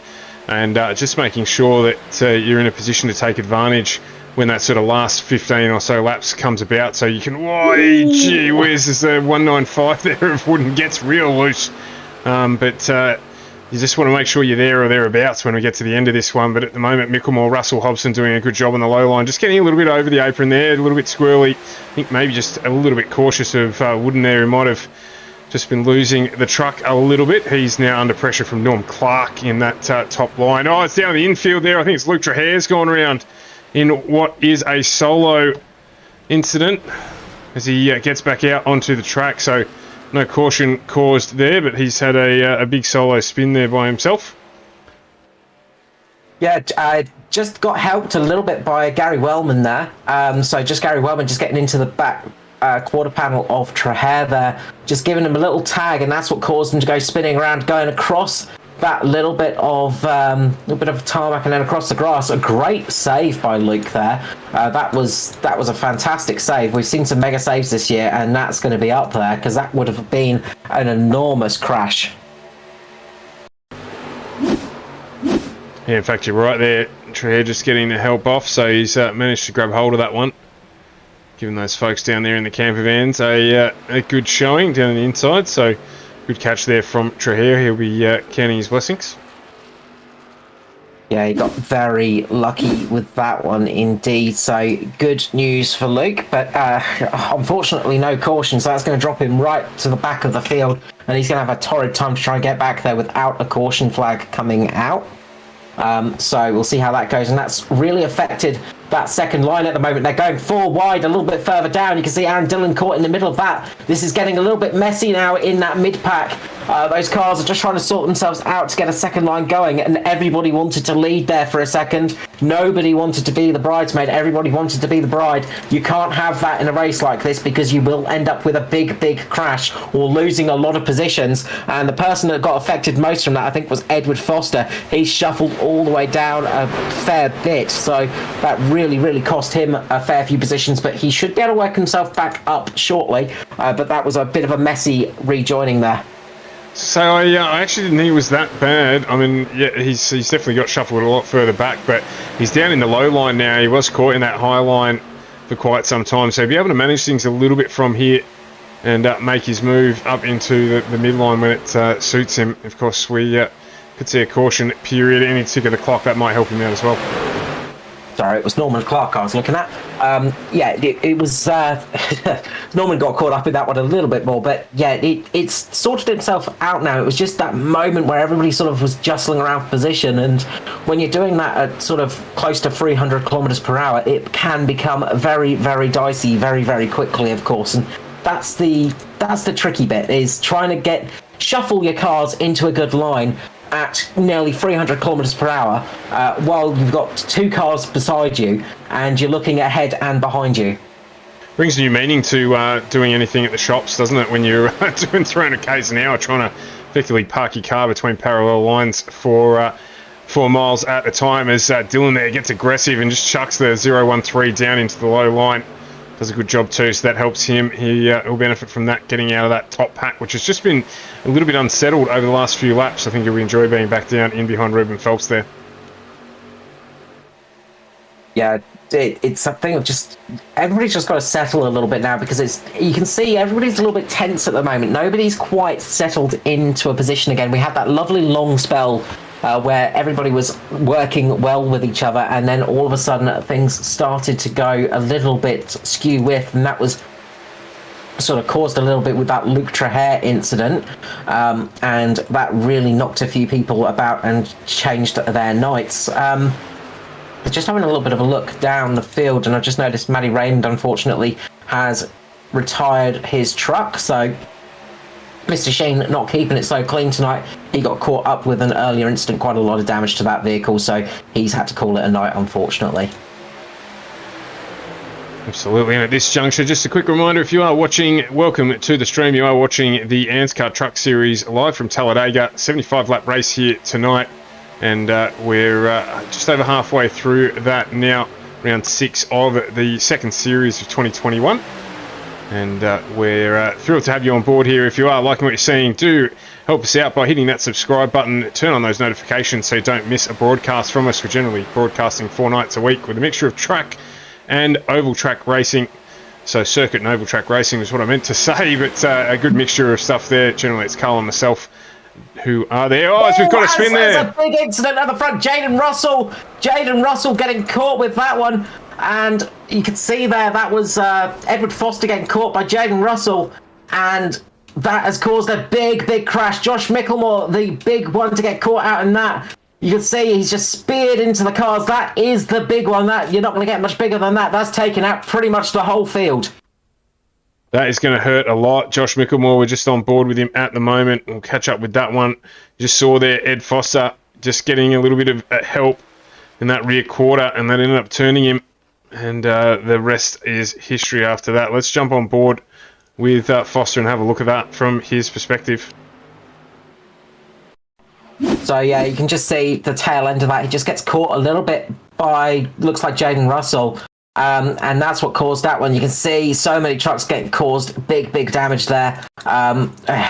and just making sure that you're in a position to take advantage when that sort of last 15 or so laps comes about, so you can, gee whiz, there's a 195 there if Wooden gets real loose. But you just want to make sure you're there or thereabouts when we get to the end of this one. But at the moment, Mickelmore, Russell Hobson doing a good job on the low line, just getting a little bit over the apron there, a little bit squirrely. I think maybe just a little bit cautious of Wooden there, who might have just been losing the truck a little bit. He's now under pressure from Norm Clark in that top line. Oh, it's down the infield there. I think it's Luke Trahare's gone around in what is a solo incident as he gets back out onto the track. So no caution caused there, but he's had a big solo spin there by himself. Yeah, just got helped a little bit by Gary Wellman there. So just Gary Wellman just getting into the back quarter panel of Trahere there, just giving him a little tag, and that's what caused him to go spinning around, going across that little bit of tarmac and then across the grass. A great save by Luke there. That was a fantastic save. We've seen some mega saves this year, and that's going to be up there, because that would have been an enormous crash. Yeah, in fact, you're right there. Trahere just getting the help off, so he's managed to grab hold of that one, giving those folks down there in the camper vans a good showing down the inside. So Good catch there from Trahir. He'll be counting his blessings. Yeah, he got very lucky with that one indeed. So good news for Luke, but unfortunately no caution. So that's going to drop him right to the back of the field, and he's going to have a torrid time to try and get back there without a caution flag coming out. So we'll see how that goes, and that's really affected that second line at the moment. They're going 4 wide, a little bit further down. You can see Aaron Dillon caught in the middle of that. This is getting a little bit messy now in that mid-pack. Those cars are just trying to sort themselves out to get a second line going, and everybody wanted to lead there for a second. Nobody wanted to be the bridesmaid. Everybody wanted to be the bride. You can't have that in a race like this, because you will end up with a big crash or losing a lot of positions. And the person that got affected most from that, I think, was Edward Foster. He shuffled all the way down a fair bit, so that really cost him a fair few positions, but he should be able to work himself back up shortly. But that was a bit of a messy rejoining there. So I actually didn't think it was that bad. I mean, yeah, he's definitely got shuffled a lot further back, but he's down in the low line now. He was caught in that high line for quite some time, so he'll be able to manage things a little bit from here and make his move up into the midline when it suits him. Of course, we could see a caution period at any tick of the clock. That might help him out as well. Sorry, it was Norman Clark I was looking at. Yeah, it was... Norman got caught up in that one a little bit more, but yeah, it's sorted itself out now. It was just that moment where everybody sort of was jostling around for position, and when you're doing that at sort of close to 300 kilometers per hour, it can become very dicey very quickly, of course. And that's the tricky bit, is trying to shuffle your cars into a good line at nearly 300 kilometers per hour while you've got 2 cars beside you and you're looking ahead and behind you. Brings new meaning to doing anything at the shops, doesn't it, when you're doing 300 k's an hour, trying to effectively park your car between parallel lines for 4 miles at a time, as Dylan there gets aggressive and just chucks the 013 down into the low line. Does a good job too, so that helps him. He'll benefit from that, getting out of that top pack, which has just been a little bit unsettled over the last few laps. I think he'll enjoy being back down in behind Ruben Phelps there. Yeah, it's something of just... Everybody's just got to settle a little bit now, because you can see everybody's a little bit tense at the moment. Nobody's quite settled into a position again. We had that lovely long spell where everybody was working well with each other, and then all of a sudden things started to go a little bit skew with, and that was sort of caused a little bit with that Luke Trahir incident, and that really knocked a few people about and changed their nights. Just having a little bit of a look down the field, and I've just noticed Matty Raymond unfortunately has retired his truck, so Mr. Sheen not keeping it so clean tonight. He got caught up with an earlier incident, quite a lot of damage to that vehicle, so he's had to call it a night, unfortunately. Absolutely, and at this juncture, just a quick reminder, if you are watching, welcome to the stream. You are watching the ANZCAR Truck Series live from Talladega, 75-lap race here tonight, and we're just over halfway through that now, round 6 of the second series of 2021. And we're thrilled to have you on board here. If you are liking what you're seeing, do help us out by hitting that subscribe button, turn on those notifications so you don't miss a broadcast from us. We're generally broadcasting 4 nights a week with a mixture of track and oval track racing. So circuit and oval track racing is what I meant to say, but a good mixture of stuff there. Generally it's Carl and myself who are there. Oh, we've got a spin there. There's a big incident at the front. Jaden Russell getting caught with that one. And you can see there, that was Edward Foster getting caught by Jaden Russell, and that has caused a big crash. Josh Micklemore, the big one to get caught out in that. You can see he's just speared into the cars. That is the big one. That you're not going to get much bigger than that. That's taken out pretty much the whole field. That is going to hurt a lot. Josh Micklemore, we're just on board with him at the moment. We'll catch up with that one. Just saw there Ed Foster just getting a little bit of help in that rear quarter, and that ended up turning him. And the rest is history after that. Let's jump on board with Foster and have a look at that from his perspective. So yeah, you can just see the tail end of that. He just gets caught a little bit by, looks like Jaden Russell. And that's what caused that one. You can see so many trucks getting caused big damage there.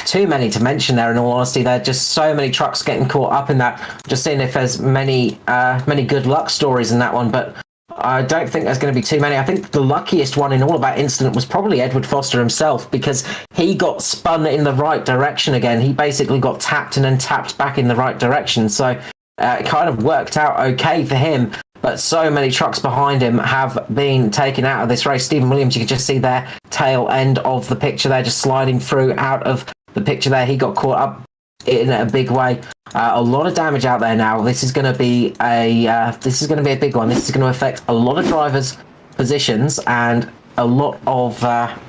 Too many to mention there, in all honesty. There are just so many trucks getting caught up in that. Just seeing if there's many good luck stories in that one, but I don't think there's going to be too many. I think the luckiest one in all of that incident was probably Edward Foster himself, because he got spun in the right direction again. He basically got tapped and then tapped back in the right direction. So it kind of worked out okay for him. But so many trucks behind him have been taken out of this race. Stephen Williams, you can just see their tail end of the picture there, just sliding through out of the picture there. He got caught up in a big way. A lot of damage out there now. This is going to be a big one. This is going to affect a lot of drivers' positions and a lot of.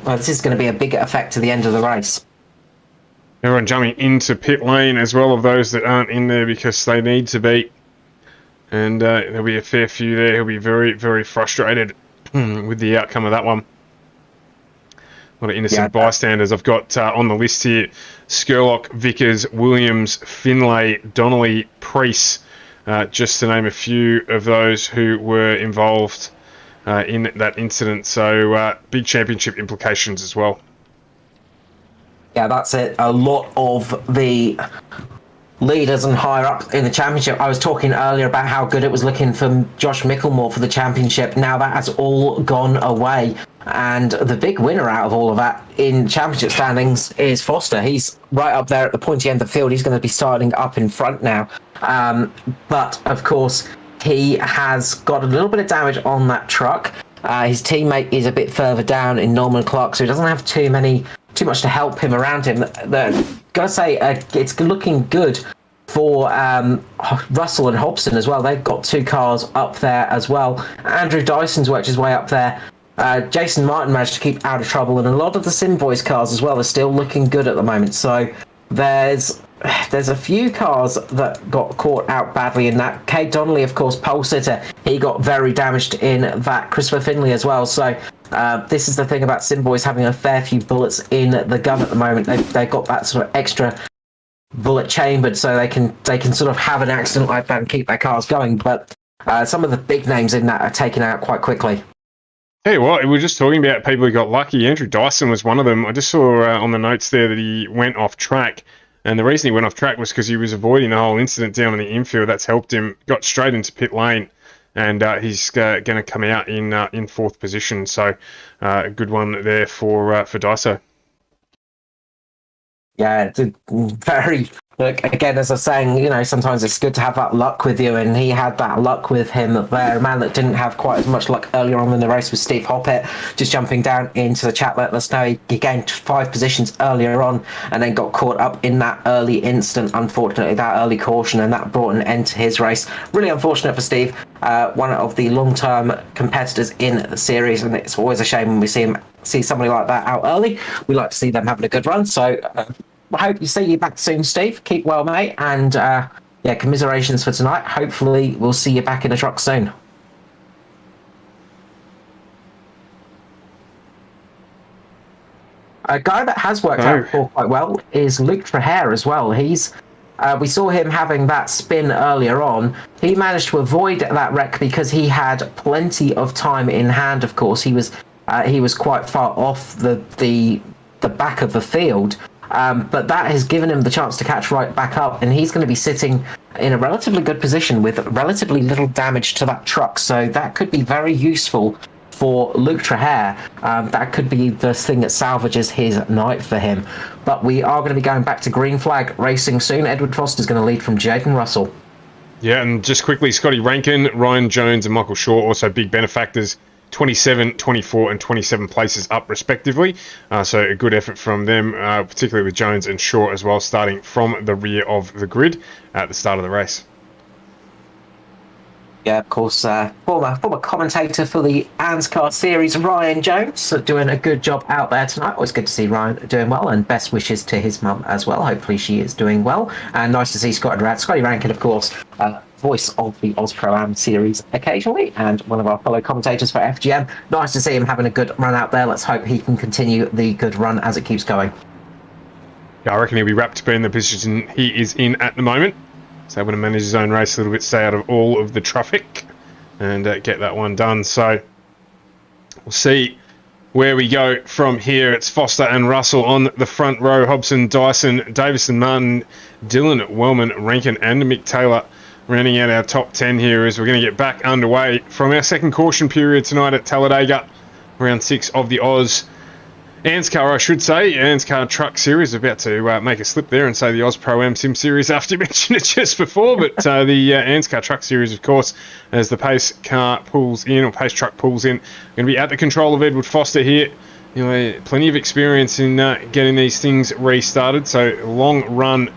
This is going to be a big effect to the end of the race. Everyone jumping into pit lane as well, of those that aren't in there because they need to be. And there'll be a fair few there who'll be very, very frustrated with the outcome of that one. A lot of innocent bystanders I've got on the list here. Skurlock, Vickers, Williams, Finlay, Donnelly, Preece, just to name a few of those who were involved in that incident. So big championship implications as well. Yeah, that's it. A lot of the leaders and higher up in the championship. I was talking earlier about how good it was looking for Josh Micklemore for the championship. Now that has all gone away. And the big winner out of all of that in championship standings is Foster. He's right up there at the pointy end of the field. He's going to be starting up in front now. But, of course, he has got a little bit of damage on that truck. His teammate is a bit further down in Norman Clark, so he doesn't have too much to help him around him. Gotta say, it's looking good for Russell and Hobson as well. They've got two cars up there as well. Andrew Dyson's worked his way up there. Jason Martin managed to keep out of trouble, and a lot of the Sim Boys cars as well are still looking good at the moment. So there's a few cars that got caught out badly in that. Kate Donnelly, of course, pole sitter, he got very damaged in that. Christopher Finlay as well. So this is the thing about Sim Boys having a fair few bullets in the gun at the moment. They've got that sort of extra bullet chambered, so they can sort of have an accident like that and keep their cars going. But some of the big names in that are taken out quite quickly. Tell you what, we were just talking about people who got lucky. Andrew Dyson was one of them. I just saw on the notes there that he went off track. And the reason he went off track was because he was avoiding the whole incident down in the infield. That's helped him. Got straight into pit lane. And he's going to come out in fourth position. So a good one there for Dyso. Yeah, very. Look, again, as I was saying, sometimes it's good to have that luck with you, and he had that luck with him there. A man that didn't have quite as much luck earlier on in the race was Steve Hoppett, just jumping down into the chat, letting us know he gained 5 positions earlier on and then got caught up in that early incident, unfortunately, that early caution, and that brought an end to his race. Really unfortunate for Steve, one of the long-term competitors in the series, and it's always a shame when we see somebody like that out early. We like to see them having a good run, so I hope you see you back soon, Steve. Keep well, mate. And commiserations for tonight. Hopefully, we'll see you back in the truck soon. A guy that has worked out for quite well is Luke Traher as well. We saw him having that spin earlier on. He managed to avoid that wreck because he had plenty of time in hand. Of course, he was quite far off the back of the field. But that has given him the chance to catch right back up, and he's going to be sitting in a relatively good position with relatively little damage to that truck. So that could be very useful for Luke Traher. That could be the thing that salvages his night for him. But we are going to be going back to green flag racing soon. Edward Foster's going to lead from Jaden Russell. Yeah, and just quickly, Scotty Rankin, Ryan Jones and Michael Shaw, also big benefactors. 27, 24 and 27 places up respectively. So a good effort from them, particularly with Jones and Shaw as well, starting from the rear of the grid at the start of the race. Yeah, of course, former commentator for the ANZCAR series, Ryan Jones, doing a good job out there tonight. Always good to see Ryan doing well, and best wishes to his mum as well. Hopefully she is doing well. And nice to see Scotty Rankin, of course, voice of the Oz Pro-Am series occasionally, and one of our fellow commentators for FGM. Nice to see him having a good run out there. Let's hope he can continue the good run as it keeps going. Yeah, I reckon he'll be wrapped up in the position he is in at the moment. So able to manage his own race a little bit, stay out of all of the traffic, and get that one done. So we'll see where we go from here. It's Foster and Russell on the front row. Hobson, Dyson, Davison, Martin, Dylan, Wellman, Rankin and Mick Taylor rounding out our top 10 here as we're going to get back underway from our second caution period tonight at Talladega, round 6 of the Oz ANZCAR, I should say. ANZCAR Truck Series. About to make a slip there and say the Oz Pro Am Sim Series after you mentioned it just before, but the ANZCAR Truck Series, of course, as the pace car pulls in, or pace truck pulls in. Going to be at the control of Edward Foster here. You know, plenty of experience in getting these things restarted, so long run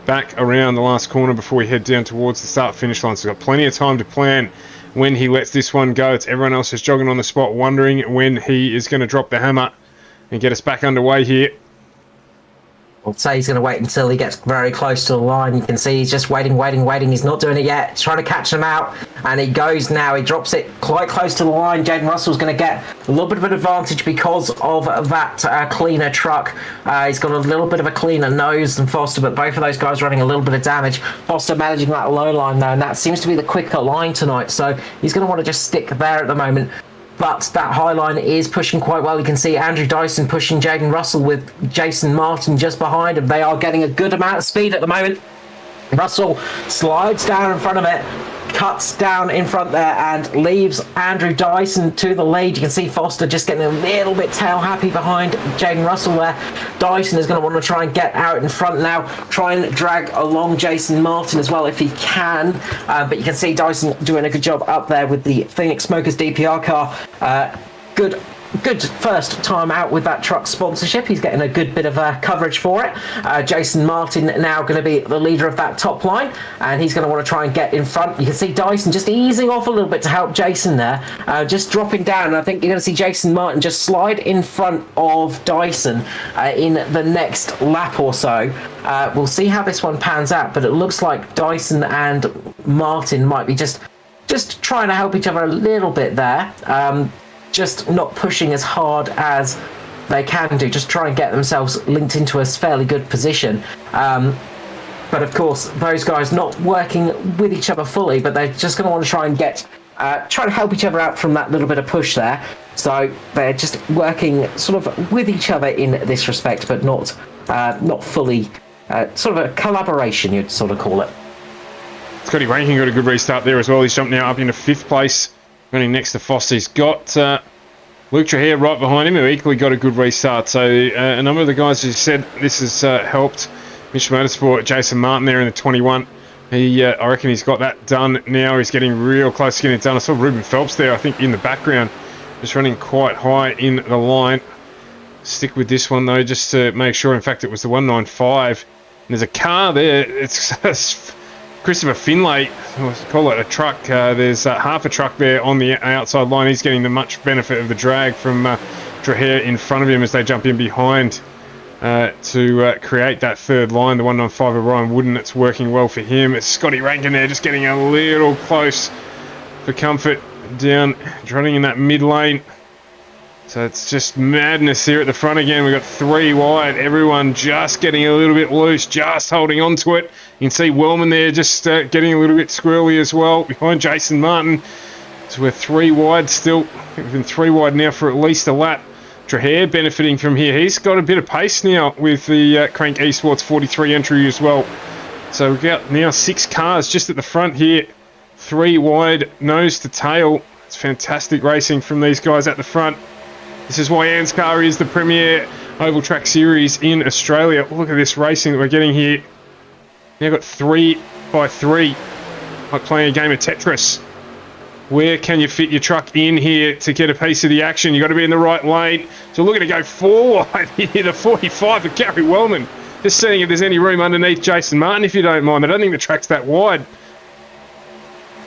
back around the last corner before we head down towards the start-finish line. So we've got plenty of time to plan when he lets this one go. It's everyone else is jogging on the spot, wondering when he is going to drop the hammer and get us back underway here. I'd say he's going to wait until he gets very close to the line. You can see he's just waiting. He's not doing it yet. He's trying to catch him out, and he goes now. He drops it quite close to the line. Jaden Russell's going to get a little bit of an advantage because of that cleaner truck. He's got a little bit of a cleaner nose than Foster, but both of those guys running a little bit of damage. Foster managing that low line, though, and that seems to be the quicker line tonight, so he's going to want to just stick there at the moment. But that high line is pushing quite well. You can see Andrew Dyson pushing Jaden Russell with Jason Martin just behind him. They are getting a good amount of speed at the moment. Russell slides down in front of it, cuts down in front there, and leaves Andrew Dyson to the lead. You can see Foster just getting a little bit tail happy behind Jaden Russell there. Dyson is going to want to try and get out in front now, try and drag along Jason Martin as well if he can. But you can see Dyson doing a good job up there with the Phoenix Smokers DPR car. Good first time out with that truck sponsorship. He's getting a good bit of coverage for it. Jason Martin now going to be the leader of that top line, and he's going to want to try and get in front. You can see Dyson just easing off a little bit to help Jason there, just dropping down. And I think you're going to see Jason Martin just slide in front of Dyson in the next lap or so. We'll see how this one pans out, but it looks like Dyson and Martin might be just trying to help each other a little bit there. Just not pushing as hard as they can do, just try and get themselves linked into a fairly good position. But of course, those guys not working with each other fully, but they're just going to want to try and try to help each other out from that little bit of push there. So they're just working sort of with each other in this respect, but not fully, sort of a collaboration, you'd sort of call it. Scotty Rankin got a good restart there as well. He's jumped now up into 5th place. Running next to Foster. He's got Luke Trahere right behind him, who equally got a good restart. So a number of the guys who said this has helped Mitch Motorsport, Jason Martin there in the 21. I reckon he's got that done now. He's getting real close to getting it done. I saw Ruben Phelps there, I think, in the background, just running quite high in the line. Stick with this one, though, just to make sure. In fact, it was the 195. And there's a car there. It's Christopher Finlay, let's call it a truck. There's half a truck there on the outside line. He's getting the much benefit of the drag from Trahere in front of him as they jump in behind to create that third line. The 195 of Ryan Wooden, it's working well for him. It's Scotty Rankin there just getting a little close for comfort down, running in that mid lane. So it's just madness here at the front again. We've got 3 wide. Everyone just getting a little bit loose, just holding on to it. You can see Wellman there just getting a little bit squirrely as well behind Jason Martin. So we're 3 wide still. I think we've been 3 wide now for at least a lap. Trahere benefiting from here. He's got a bit of pace now with the Crank Esports 43 entry as well. So we've got now 6 cars just at the front here. 3 wide, nose to tail. It's fantastic racing from these guys at the front. This is why ANZCAR is the premier oval track series in Australia. Look at this racing that we're getting here. Now got 3 by 3, like playing a game of Tetris. Where can you fit your truck in here to get a piece of the action? You've got to be in the right lane. So looking to go 4 wide here, the 45 of Gary Wellman. Just seeing if there's any room underneath Jason Martin, if you don't mind. I don't think the track's that wide.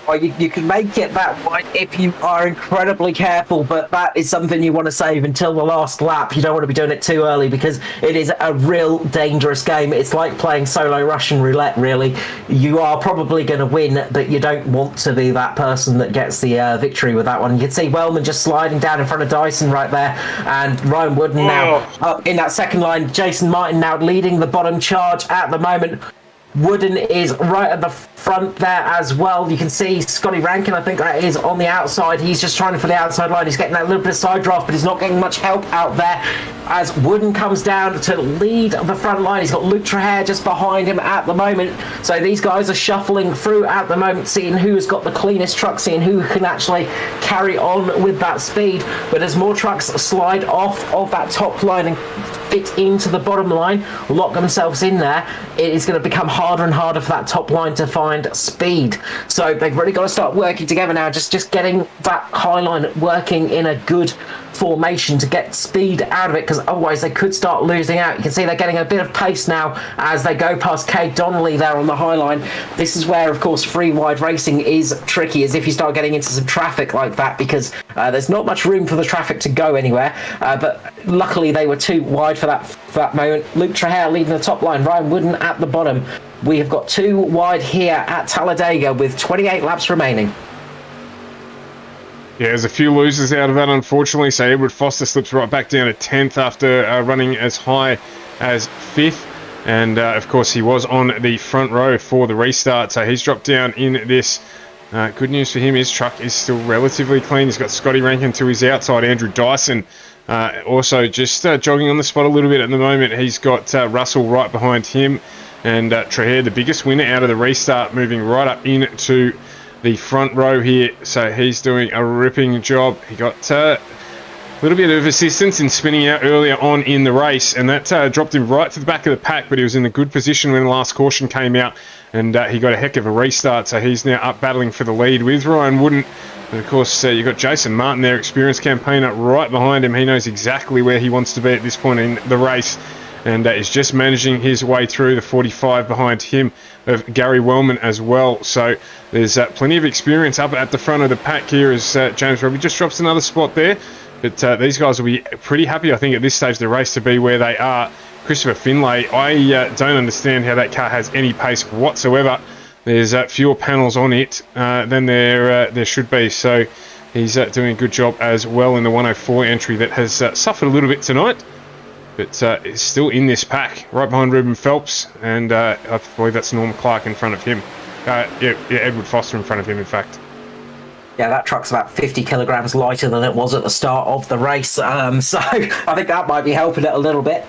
Well, you can make it that wide if you are incredibly careful, but that is something you want to save until the last lap. You don't want to be doing it too early because it is a real dangerous game. It's like playing solo Russian roulette, really. You are probably going to win, but you don't want to be that person that gets the victory with that one. You can see Wellman just sliding down in front of Dyson right there, and Ryan Wooden now up in that second line. Jason Martin now leading the bottom charge at the moment. Wooden is right at the front there as well. You can see Scotty Rankin, I think that is on the outside. He's just trying for the outside line. He's getting that little bit of side draft, but he's not getting much help out there as Wooden comes down to lead the front line. He's got Luke Trahere just behind him at the moment. So these guys are shuffling through at the moment, seeing who has got the cleanest truck, seeing who can actually carry on with that speed. But as more trucks slide off of that top line and fit into the bottom line, lock themselves in there, it is going to become harder and harder for that top line to find speed. So they've really got to start working together now, just getting that high line working in a good formation to get speed out of it, because otherwise they could start losing out. You can see they're getting a bit of pace now as they go past Cade Donnelly there on the high line. This is where, of course, free wide racing is tricky, as if you start getting into some traffic like that, because there's not much room for the traffic to go anywhere. But luckily they were too wide for that moment. Luke Trahere leading the top line, Ryan Wooden at the bottom. We have got 2 wide here at Talladega with 28 laps remaining. Yeah, there's a few losers out of that, unfortunately. So Edward Foster slips right back down to 10th after running as high as 5th. And, of course, he was on the front row for the restart. So he's dropped down in this. Good news for him, his truck is still relatively clean. He's got Scotty Rankin to his outside. Andrew Dyson also just jogging on the spot a little bit at the moment. He's got Russell right behind him. And Trahere, the biggest winner out of the restart, moving right up into the front row here. So he's doing a ripping job. He got a little bit of assistance in spinning out earlier on in the race, and that dropped him right to the back of the pack, but he was in a good position when the last caution came out, and he got a heck of a restart. So he's now up battling for the lead with Ryan Wooden. And of course, you've got Jason Martin there, experienced campaigner, right behind him. He knows exactly where he wants to be at this point in the race, and is just managing his way through. The 45 behind him of Gary Wellman as well. So there's plenty of experience up at the front of the pack here as James Robbie just drops another spot there. But these guys will be pretty happy, I think, at this stage of the race to be where they are. Christopher Finlay, I don't understand how that car has any pace whatsoever. There's fewer panels on it than there should be. So he's doing a good job as well in the 104 entry that has suffered a little bit tonight. But is still in this pack, right behind Ruben Phelps, and I believe that's Norm Clark in front of him. Edward Foster in front of him, in fact. Yeah, that truck's about 50 kilograms lighter than it was at the start of the race. So I think that might be helping it a little bit.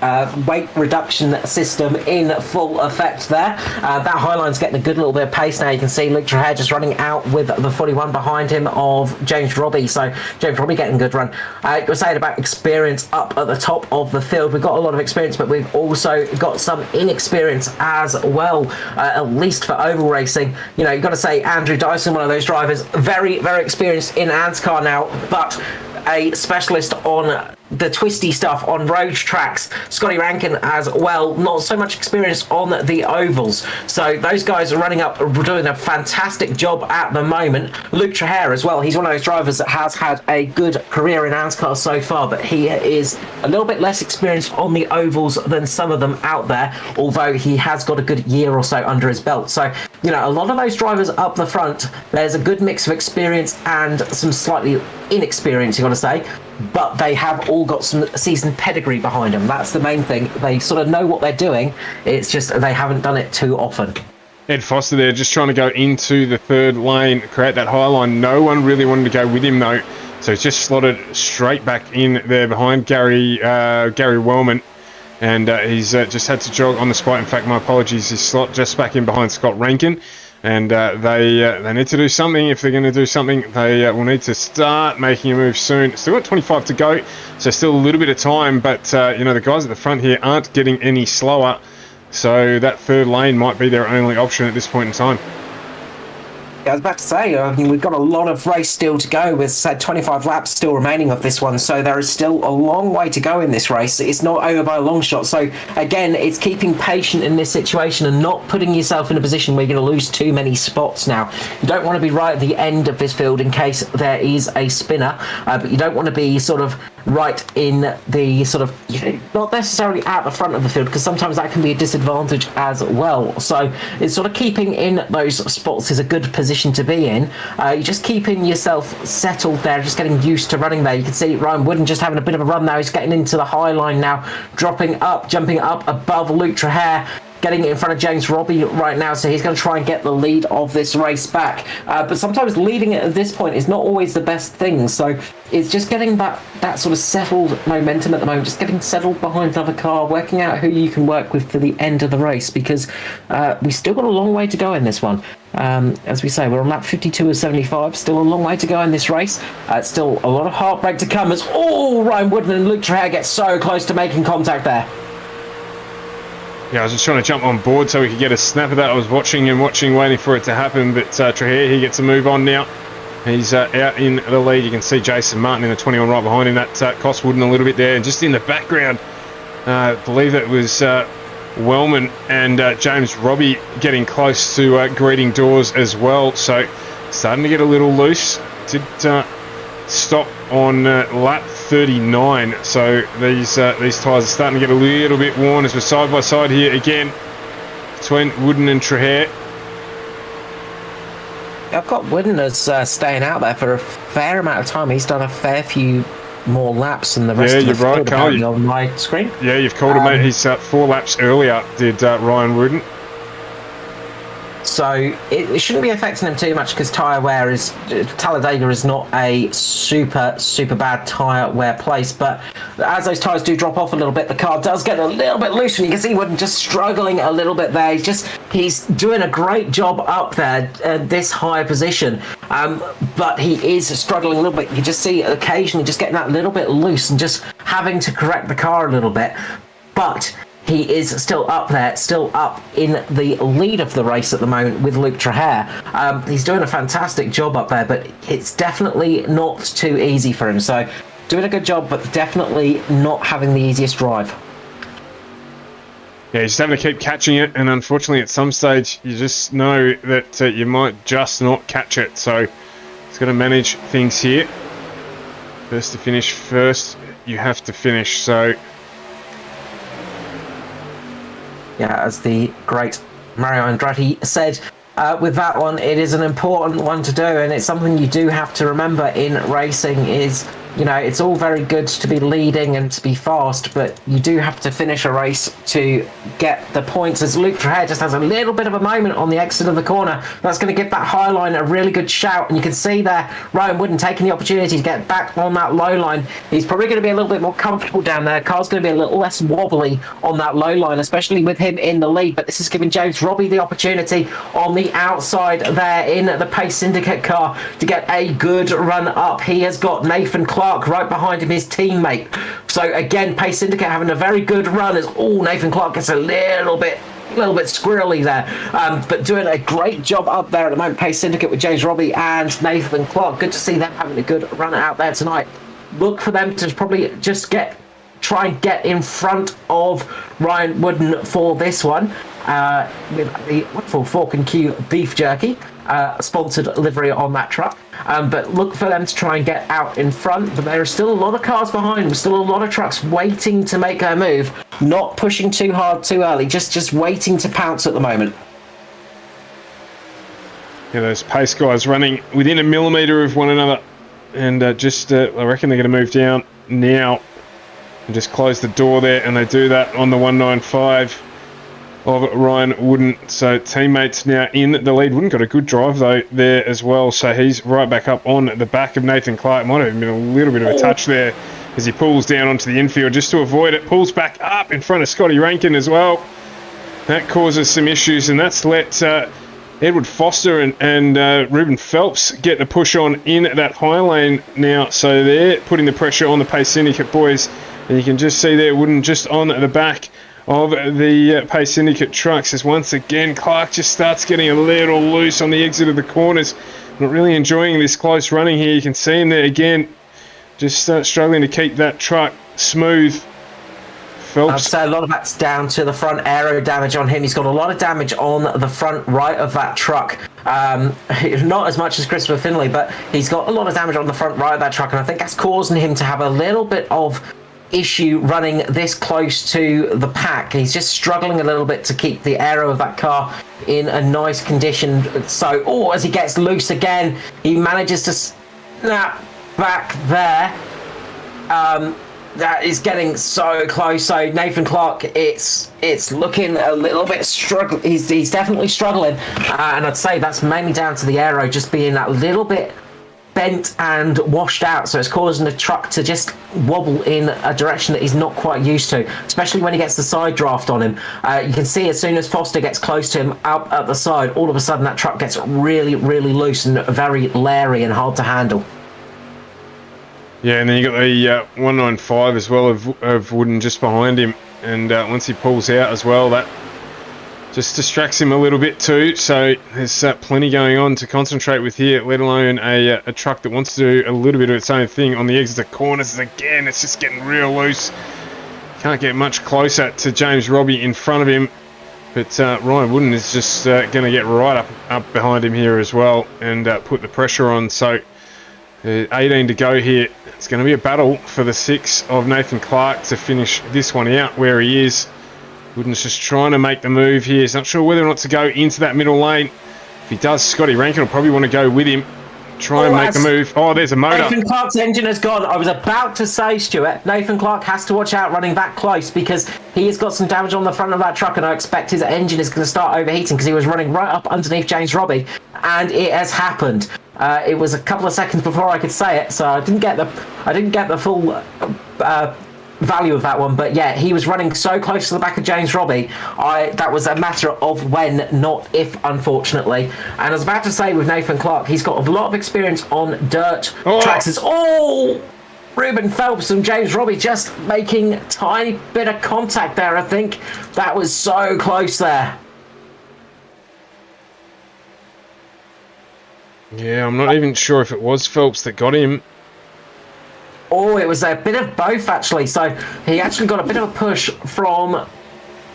Weight reduction system in full effect there. That Highline's getting a good little bit of pace now. You can see Luke Trahere just running out with the 41 behind him of James Robbie. So James Robbie getting a good run. I was saying about experience up at the top of the field. We've got a lot of experience, but we've also got some inexperience as well, at least for oval racing. You know, you've got to say Andrew Dyson, one of those drivers, very, very experienced in ANZCAR now, but a specialist on the twisty stuff on road tracks. Scotty Rankin as well, not so much experience on the ovals. So those guys are running up, doing a fantastic job at the moment. Luke Trahere as well, he's one of those drivers that has had a good career in ANZCAR so far, but he is a little bit less experienced on the ovals than some of them out there, although he has got a good year or so under his belt. So, you know, a lot of those drivers up the front, there's a good mix of experience and some slightly inexperience, you got to say, but they have all got some seasoned pedigree behind them. That's the main thing. They sort of know what they're doing. It's just they haven't done it too often. Ed Foster there just trying to go into the third lane, create that high line. No one really wanted to go with him though, so he's just slotted straight back in there behind Gary Wellman, and he's just had to jog on the spot. In fact, my apologies, his slot just back in behind Scott Rankin. And they need to do something. If they're going to do something, they will need to start making a move soon. Still got 25 to go, so still a little bit of time. But, you know, the guys at the front here aren't getting any slower. So that third lane might be their only option at this point in time. I was about to say, I mean, we've got a lot of race still to go with, say, 25 laps still remaining of this one, so there is still a long way to go in this race. It's not over by a long shot. So again, it's keeping patient in this situation and not putting yourself in a position where you're going to lose too many spots now. You don't want to be right at the end of this field in case there is a spinner, but you don't want to be sort of right in the sort of, you know, not necessarily at the front of the field, because sometimes that can be a disadvantage as well. So it's sort of keeping in those spots is a good position to be in. You're just keeping yourself settled there, just getting used to running there. You can see Ryan Wooden just having a bit of a run now. He's getting into the high line now, dropping up, jumping up above Luke Trahere, getting in front of James Robbie right now, so he's going to try and get the lead of this race back. But sometimes leading it at this point is not always the best thing, so it's just getting that sort of settled momentum at the moment, just getting settled behind another car, working out who you can work with to the end of the race, because we still got a long way to go in this one. As we say, we're on lap 52 of 75, still a long way to go in this race. Still a lot of heartbreak to come as Ryan Wooden and Luke Treherne get so close to making contact there. Yeah, I was just trying to jump on board so we could get a snap of that. I was watching, waiting for it to happen, but Treherne, he gets a move on now. He's out in the lead. You can see Jason Martin in the 21 right behind him. That cost Wooden a little bit there. And just in the background, I believe that was Wellman and James Robbie getting close to greeting doors as well. So starting to get a little loose. Did stop on lap 39. So these tyres are starting to get a little bit worn as we're side by side here again between Wooden and Treherne. I've got Wooden as staying out there for a fair amount of time. He's done a fair few more laps than the rest of the field, apparently, on my screen. Yeah, you've called him, mate. He's 4 laps earlier, did Ryan Wooden. So it shouldn't be affecting him too much because tyre wear Talladega is not a super bad tyre wear place, but as those tyres do drop off a little bit, the car does get a little bit loose, and you can see Wooden just struggling a little bit there. He's doing a great job up there at this higher position, but he is struggling a little bit. You just see occasionally just getting that little bit loose and just having to correct the car a little bit, but he is still up there, still up in the lead of the race at the moment with Luke Treherne. He's doing a fantastic job up there, but it's definitely not too easy for him. So doing a good job, but definitely not having the easiest drive. Yeah, he's just having to keep catching it, and unfortunately at some stage you just know that you might just not catch it. So he's got to manage things here. First to finish first, you have to finish. So yeah, as the great Mario Andretti said, with that one, it is an important one to do, and it's something you do have to remember in racing is, you know, it's all very good to be leading and to be fast, but you do have to finish a race to get the points, as Luke Treherne just has a little bit of a moment on the exit of the corner. That's going to give that high line a really good shout, and you can see there Ryan Wooden taking the opportunity to get back on that low line. He's probably going to be a little bit more comfortable down there. Car's going to be a little less wobbly on that low line, especially with him in the lead, but this is giving James Robbie the opportunity on the outside there in the Pace Syndicate car to get a good run up. He has got Nathan Clark right behind him, his teammate. So again, Pace Syndicate having a very good run as Nathan Clark gets a little bit squirrely there, but doing a great job up there at the moment. Pace Syndicate with James Robbie and Nathan Clark. Good to see them having a good run out there tonight. Look for them to probably just try and get in front of Ryan Wooden for this one, with the wonderful Fork and Q beef jerky sponsored livery on that truck, but look for them to try and get out in front. But there are still a lot of cars behind them, still a lot of trucks waiting to make their move, not pushing too hard too early, just waiting to pounce at the moment. Yeah, those pace guys running within a millimetre of one another, and I reckon they're going to move down now and just close the door there, and they do that on the 195 of Ryan Wooden. So teammates now in the lead. Wooden got a good drive though there as well, so he's right back up on the back of Nathan Clark. Might have been a little bit of a touch there as he pulls down onto the infield just to avoid it. Pulls back up in front of Scotty Rankin as well. That causes some issues, and that's let Edward Foster and Ruben Phelps get the push on in that high lane now. So they're putting the pressure on the Pace Syndicate boys, and you can just see there Wooden just on the back of the Pace Syndicate trucks as once again Clark just starts getting a little loose on the exit of the corners. Not really enjoying this close running here. You can see him there again, just struggling to keep that truck smooth. Phelps. I'd say a lot of that's down to the front aero damage on him. He's got a lot of damage on the front right of that truck. Not as much as Christopher Finlay, but he's got a lot of damage on the front right of that truck, and I think that's causing him to have a little bit of issue running this close to the pack. He's just struggling a little bit to keep the aero of that car in a nice condition. So, as he gets loose again, he manages to snap back there. that is getting so close. So Nathan Clark, it's looking a little bit struggling. He's definitely struggling, and I'd say that's mainly down to the aero just being that little bit bent and washed out, so it's causing the truck to just wobble in a direction that he's not quite used to, especially when he gets the side draft on him. You can see as soon as Foster gets close to him out at the side, all of a sudden that truck gets really, really loose and very leery and hard to handle. Yeah, and then you got the 195 as well of Wooden just behind him, and once he pulls out as well, that just distracts him a little bit too. So there's plenty going on to concentrate with here, let alone a truck that wants to do a little bit of its own thing on the exit corners. Again, it's just getting real loose. Can't get much closer to James Robbie in front of him, but Ryan Wooden is just going to get right up behind him here as well and put the pressure on. So 18 to go here. It's going to be a battle for the 6 of Nathan Clark to finish this one out where he is. Wooden's just trying to make the move here. He's not sure whether or not to go into that middle lane. If he does, Scotty Rankin will probably want to go with him. Try and make the move. Oh, there's a motor. Nathan Clark's engine has gone. I was about to say, Stuart, Nathan Clark has to watch out running that close because he has got some damage on the front of that truck, and I expect his engine is going to start overheating because he was running right up underneath James Robbie, and it has happened. It was a couple of seconds before I could say it, so I didn't get the full value of that one, but yeah, he was running so close to the back of James Robbie. That was a matter of when, not if, unfortunately. And I was about to say with Nathan Clark, he's got a lot of experience on dirt tracks. It's all Ruben Phelps and James Robbie just making a tiny bit of contact there. I think that was so close there. Yeah, I'm not even sure if it was Phelps that got him. Oh, it was a bit of both, actually. So he actually got a bit of a push from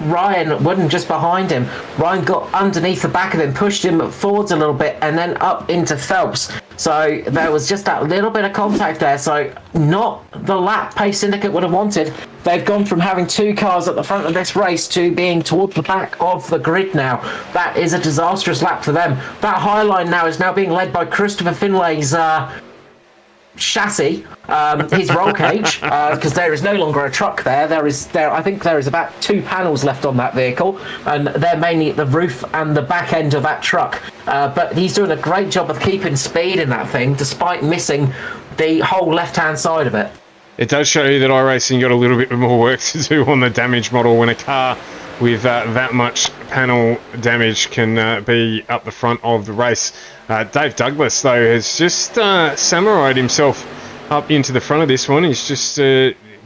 Ryan Wooden just behind him. Ryan got underneath the back of him, pushed him forwards a little bit, and then up into Phelps. So there was just that little bit of contact there. So not the lap Pace Syndicate would have wanted. They've gone from having 2 cars at the front of this race to being towards the back of the grid now. That is a disastrous lap for them. That high line now is now being led by Christopher Finlay's chassis, his roll cage, because there is no longer a truck there. I think there is about 2 panels left on that vehicle, and they're mainly the roof and the back end of that truck. But he's doing a great job of keeping speed in that thing, despite missing the whole left-hand side of it. It does show you that iRacing got a little bit more work to do on the damage model when a car with that much panel damage can be up the front of the race. Dave Douglas, though, has just samurai'd himself up into the front of this one. He's just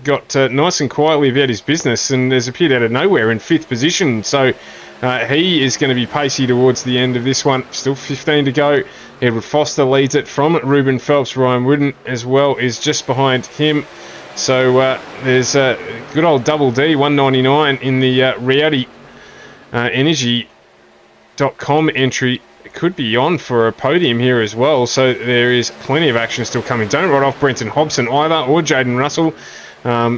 got nice and quietly about his business and has appeared out of nowhere in 5th position. So he is going to be pacey towards the end of this one. Still 15 to go. Edward Foster leads it from Ruben Phelps. Ryan Wooden as well is just behind him. So there's a good old double D, 199 in the Rowdy Energy.com entry. It could be on for a podium here as well. So there is plenty of action still coming. Don't write off Brenton Hobson either or Jaden Russell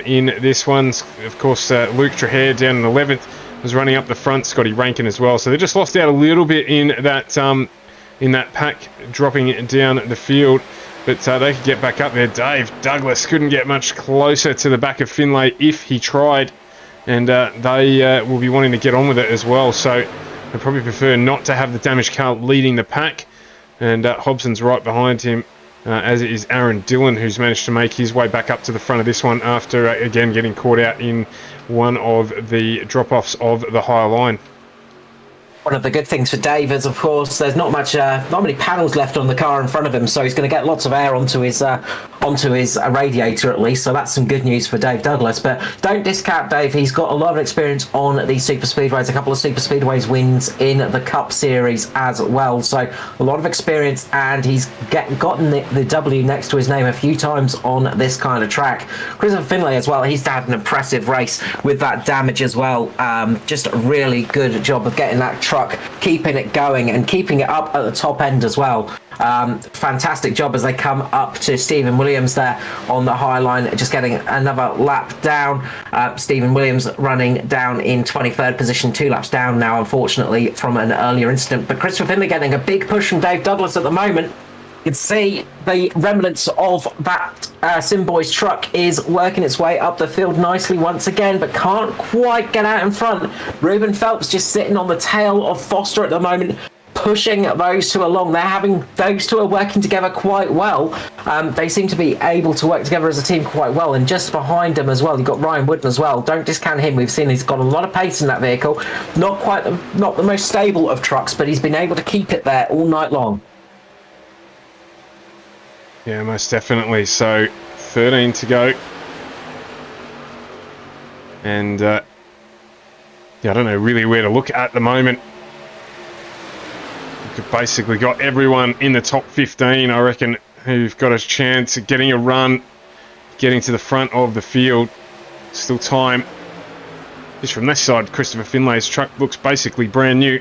in this one. Of course, Luke Trahair down in 11th was running up the front. Scotty Rankin as well. So they just lost out a little bit in that pack, dropping it down the field. But they could get back up there. Dave Douglas couldn't get much closer to the back of Finlay if he tried. And they will be wanting to get on with it as well. So they probably prefer not to have the damaged car leading the pack. And Hobson's right behind him, as is Aaron Dillon, who's managed to make his way back up to the front of this one after, again, getting caught out in one of the drop-offs of the higher line. One of the good things for Dave is, of course, there's not many panels left on the car in front of him, so he's going to get lots of air onto his radiator at least. So that's some good news for Dave Douglas. But don't discount Dave. He's got a lot of experience on these super speedways. A couple of super speedways wins in the Cup Series as well. So a lot of experience, and he's gotten the W next to his name a few times on this kind of track. Christopher Finlay as well. He's had an impressive race with that damage as well. Just a really good job of getting that truck, keeping it going and keeping it up at the top end as well. Fantastic job as they come up to Stephen Williams there on the high line, just getting another lap down. Stephen Williams running down in 23rd position, 2 laps down now, unfortunately, from an earlier incident. But Christopher Finlay getting a big push from Dave Douglas at the moment. You can see the remnants of that Simboy's truck is working its way up the field nicely once again, but can't quite get out in front. Ruben Phelps just sitting on the tail of Foster at the moment, pushing those two along. Those two are working together quite well. They seem to be able to work together as a team quite well. And just behind them as well, you've got Ryan Wooden as well. Don't discount him. We've seen he's got a lot of pace in that vehicle. Not the most stable of trucks, but he's been able to keep it there all night long. Yeah, most definitely. So 13 to go. And I don't know really where to look at the moment. You've basically got everyone in the top 15, I reckon, who've got a chance of getting a run, getting to the front of the field. Still time. Just from this side, Christopher Finlay's truck looks basically brand new.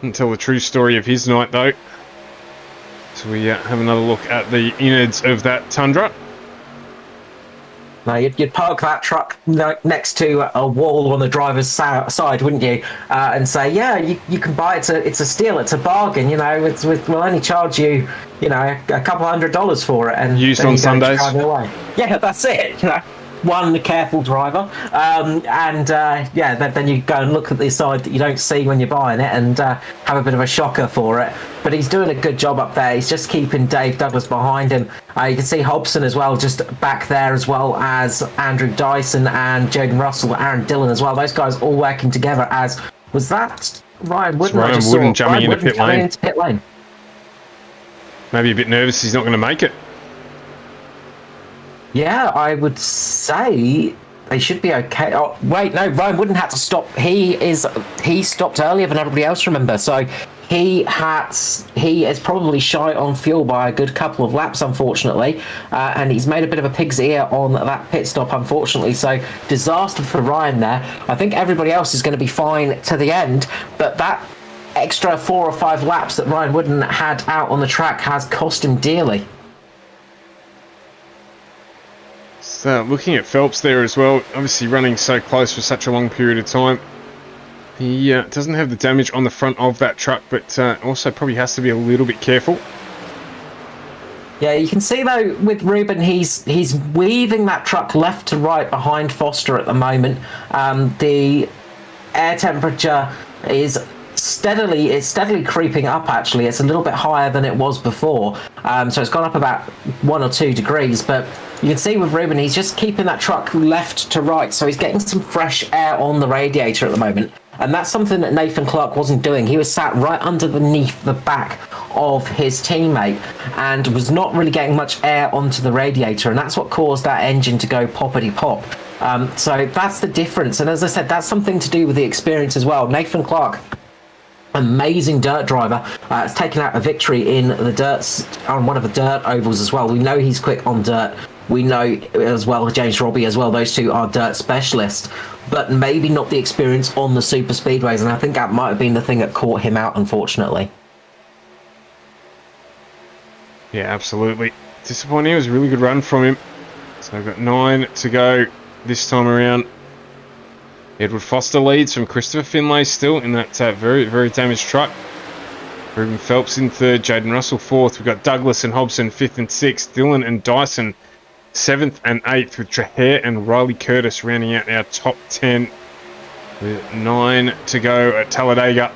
Didn't tell the true story of his night, though. So we have another look at the innards of that Tundra. Now, you'd park that truck next to a wall on the driver's side, wouldn't you? And say, yeah, you can buy it. It's a steal. It's a bargain. You know, we'll only charge you, a couple $100 for it. And used on Sundays. Yeah, that's it. One careful driver, then you go and look at the side that you don't see when you're buying it, and have a bit of a shocker for it. But he's doing a good job up there. He's just keeping Dave Douglas behind him. You can see Hobson as well, just back there, as well as Andrew Dyson and Jaden Russell, Aaron Dillon as well. Those guys all working together. As was that Ryan Wooden? Ryan Wooden jumping into pit lane. Maybe a bit nervous he's not going to make it. Yeah, I would say they should be okay. Oh, wait, no, Ryan Wooden had to stop. He stopped earlier than everybody else, remember? So he is probably shy on fuel by a good couple of laps, unfortunately. And he's made a bit of a pig's ear on that pit stop, unfortunately. So disaster for Ryan there. I think everybody else is going to be fine to the end, but that extra 4 or 5 laps that Ryan Wooden had out on the track has cost him dearly. So looking at Phelps there as well, obviously running so close for such a long period of time. He doesn't have the damage on the front of that truck, but also probably has to be a little bit careful. Yeah, you can see though with Ruben, he's weaving that truck left to right behind Foster at the moment. The air temperature is steadily creeping up. Actually, it's a little bit higher than it was before, so it's gone up about 1 or 2 degrees. But you can see with Ruben, he's just keeping that truck left to right, so he's getting some fresh air on the radiator at the moment. And that's something that Nathan Clark wasn't doing. He was sat right underneath the back of his teammate and was not really getting much air onto the radiator, and that's what caused that engine to go poppity pop. So that's the difference. And as I said, that's something to do with the experience as well. Nathan Clark, amazing dirt driver, has taken out a victory in the dirt on one of the dirt ovals as well. We know he's quick on dirt. We know as well James Robbie as well. Those two are dirt specialists, but maybe not the experience on the super speedways. And I think that might have been the thing that caught him out, unfortunately. Yeah, absolutely. Disappointing. It was a really good run from him. So I've got 9 to go this time around. Edward Foster leads from Christopher Finlay still in that very, very damaged truck. Ruben Phelps in 3rd, Jaden Russell 4th. We've got Douglas and Hobson 5th and 6th. Dillon and Dyson 7th and 8th, with Trahere and Riley Curtis rounding out our top 10 with 9 to go at Talladega.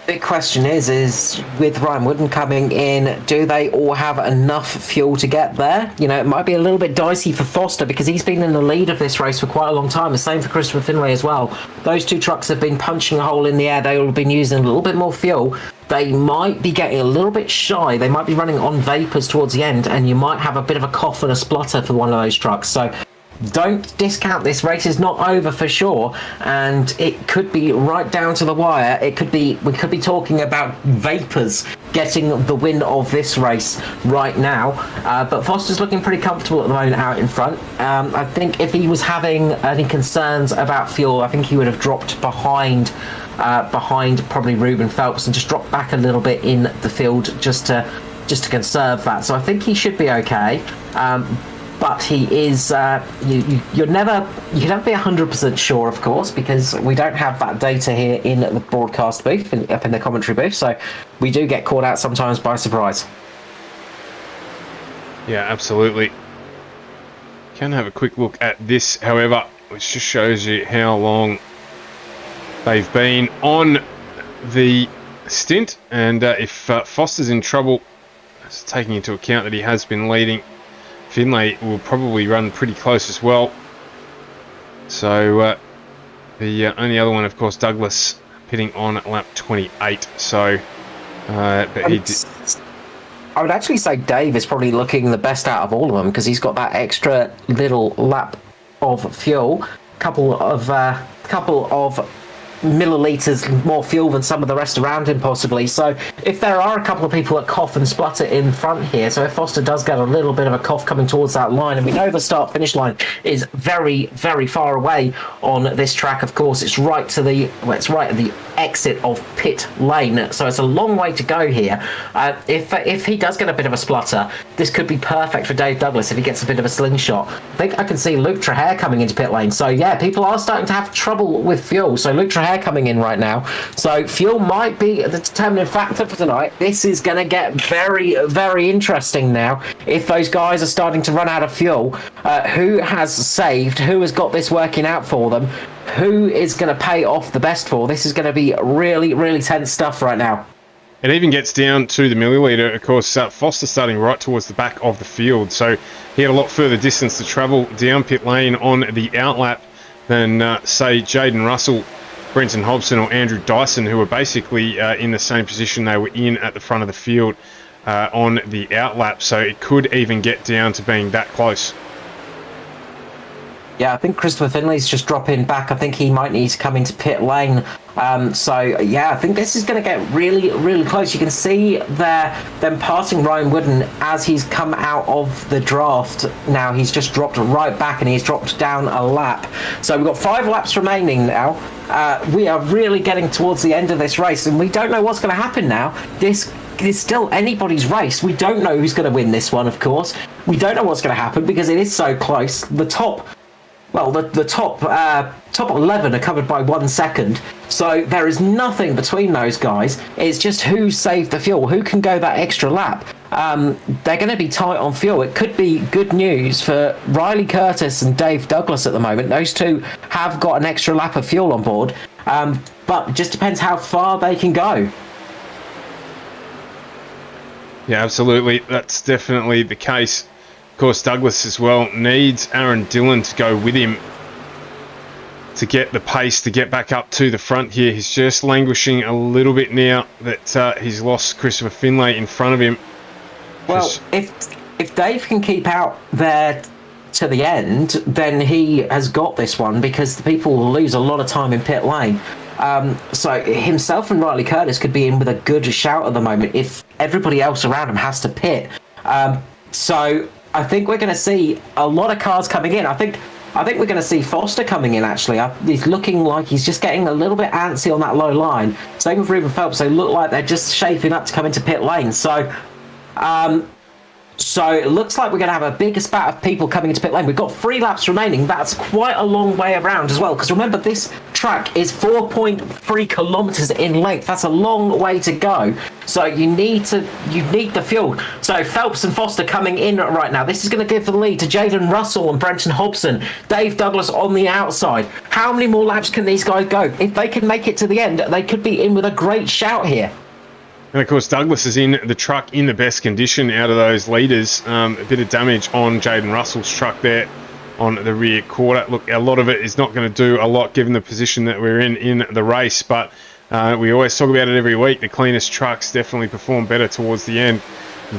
Big question is with Ryan Wooden coming in, do they all have enough fuel to get there? It might be a little bit dicey for Foster because he's been in the lead of this race for quite a long time. The same for Christopher Finlay as well. Those two trucks have been punching a hole in the air. They will have been using a little bit more fuel. They might be getting a little bit shy. They might be running on vapours towards the end, and you might have a bit of a cough and a splutter for one of those trucks. So don't discount this. Race is not over for sure, and it could be right down to the wire. We could be talking about vapours getting the win of this race right now. But Foster's looking pretty comfortable at the moment out in front. I think if he was having any concerns about fuel, I think he would have dropped behind probably Ruben Phelps and just dropped back a little bit in the field just to conserve that. So I think he should be okay. but he is. You can never be 100% sure, of course, because we don't have that data here in the broadcast booth, up in the commentary booth. So we do get caught out sometimes by surprise. Yeah, absolutely. Can have a quick look at this, however, which just shows you how long they've been on the stint, and if Foster's in trouble, taking into account that he has been leading, Finlay will probably run pretty close as well. So the only other one, of course, Douglas pitting on lap 28. So, but he did. I would actually say Dave is probably looking the best out of all of them because he's got that extra little lap of fuel, couple of milliliters more fuel than some of the rest around him possibly. So if there are a couple of people that cough and splutter in front here, so if Foster does get a little bit of a cough coming towards that line, and we know the start finish line is very, very far away on this track, of course, it's right to the it's right at the exit of pit lane, so it's a long way to go here. If he does get a bit of a splutter, this could be perfect for Dave Douglas if he gets a bit of a slingshot. I think I can see Luke Trahair coming into pit lane, so yeah, people are starting to have trouble with fuel. So Luke Trahair coming in right now, so fuel might be the determining factor for tonight. This is going to get very, very interesting now. If those guys are starting to run out of fuel, who has saved, who has got this working out for them, who is going to pay off the best for? This is going to be really, really tense stuff right now. It even gets down to the milliliter. Of course, Foster starting right towards the back of the field, so he had a lot further distance to travel down pit lane on the outlap than, say, Jaden Russell, Brenton Hobson or Andrew Dyson, who were basically in the same position they were in at the front of the field on the outlap. So it could even get down to being that close. Yeah, I think Christopher Finley's just dropping back. I think he might need to come into pit lane. So, yeah, I think this is going to get really, really close. You can see them passing Ryan Wooden as he's come out of the draft. Now he's just dropped right back and he's dropped down a lap. So we've got 5 laps remaining now. We are really getting towards the end of this race, and we don't know what's going to happen now. This is still anybody's race. We don't know who's going to win this one, of course. We don't know what's going to happen because it is so close. The top 11 are covered by 1 second, so there is nothing between those guys. It's just who saved the fuel, who can go that extra lap. They're going to be tight on fuel. It could be good news for Riley Curtis and Dave Douglas at the moment. Those two have got an extra lap of fuel on board, but it just depends how far they can go. Yeah, absolutely. That's definitely the case. Of course, Douglas as well needs Aaron Dillon to go with him to get the pace to get back up to the front here. He's just languishing a little bit now that he's lost Christopher Finlay in front of him. Well, if Dave can keep out there to the end, then he has got this one, because the people will lose a lot of time in pit lane. So himself and Riley Curtis could be in with a good shout at the moment if everybody else around him has to pit. So I think we're going to see a lot of cars coming in. I think we're going to see Foster coming in, actually. He's looking like he's just getting a little bit antsy on that low line. Same with Ruben Phelps. They look like they're just shaping up to come into pit lane. So it looks like we're going to have a big spat of people coming into pit lane. We've got 3 laps remaining. That's quite a long way around as well, because remember, this track is 4.3 kilometers in length. That's a long way to go. So you need the fuel. So Phelps and Foster coming in right now. This is going to give the lead to Jaden Russell and Brenton Hobson. Dave Douglas on the outside. How many more laps can these guys go? If they can make it to the end, they could be in with a great shout here. And of course, Douglas is in the truck in the best condition out of those leaders. A bit of damage on Jaden Russell's truck there on the rear quarter. Look, a lot of it is not going to do a lot given the position that we're in the race, but we always talk about it every week. The cleanest trucks definitely perform better towards the end.